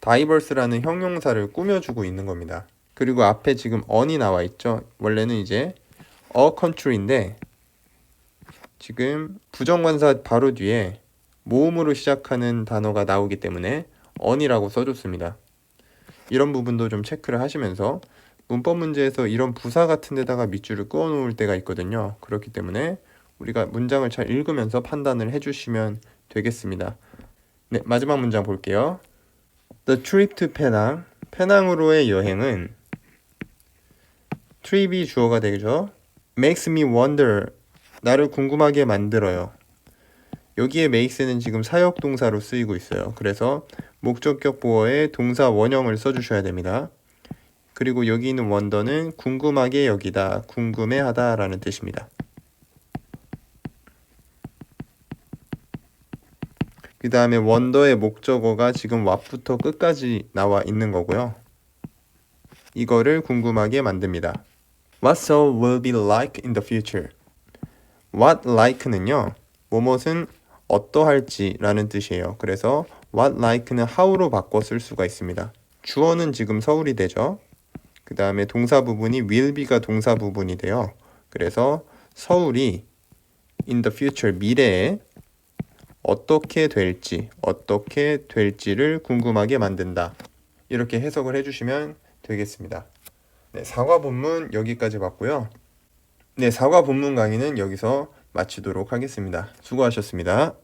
[SPEAKER 1] diverse라는 형용사를 꾸며주고 있는 겁니다. 그리고 앞에 지금 on이 나와 있죠. 원래는 이제 a country인데 지금 부정관사 바로 뒤에 모음으로 시작하는 단어가 나오기 때문에 on이라고 써줬습니다. 이런 부분도 좀 체크를 하시면서 문법 문제에서 이런 부사 같은 데다가 밑줄을 그어 놓을 때가 있거든요. 그렇기 때문에 우리가 문장을 잘 읽으면서 판단을 해주시면 되겠습니다. 네, 마지막 문장 볼게요. The trip to Penang, 페낭으로의 여행은, trip이 주어가 되죠. makes me wonder, 나를 궁금하게 만들어요. 여기에 makes는 지금 사역동사로 쓰이고 있어요. 그래서 목적격 보어에 동사 원형을 써주셔야 됩니다. 그리고 여기 있는 wonder는 궁금하게 여기다, 궁금해하다 라는 뜻입니다. 그 다음에 wonder의 목적어가 지금 what부터 끝까지 나와 있는 거고요. 이거를 궁금하게 만듭니다. What so will be like in the future? What like는요, 뭐뭇은 어떠할지 라는 뜻이에요. 그래서 what like는 how로 바꿔 쓸 수가 있습니다. 주어는 지금 서울이 되죠. 그 다음에 동사 부분이 will be가 동사 부분이 돼요. 그래서 서울이 in the future, 미래에 어떻게 될지를 궁금하게 만든다. 이렇게 해석을 해주시면 되겠습니다. 네, 사과 본문 여기까지 봤고요. 네, 사과 본문 강의는 여기서 마치도록 하겠습니다. 수고하셨습니다.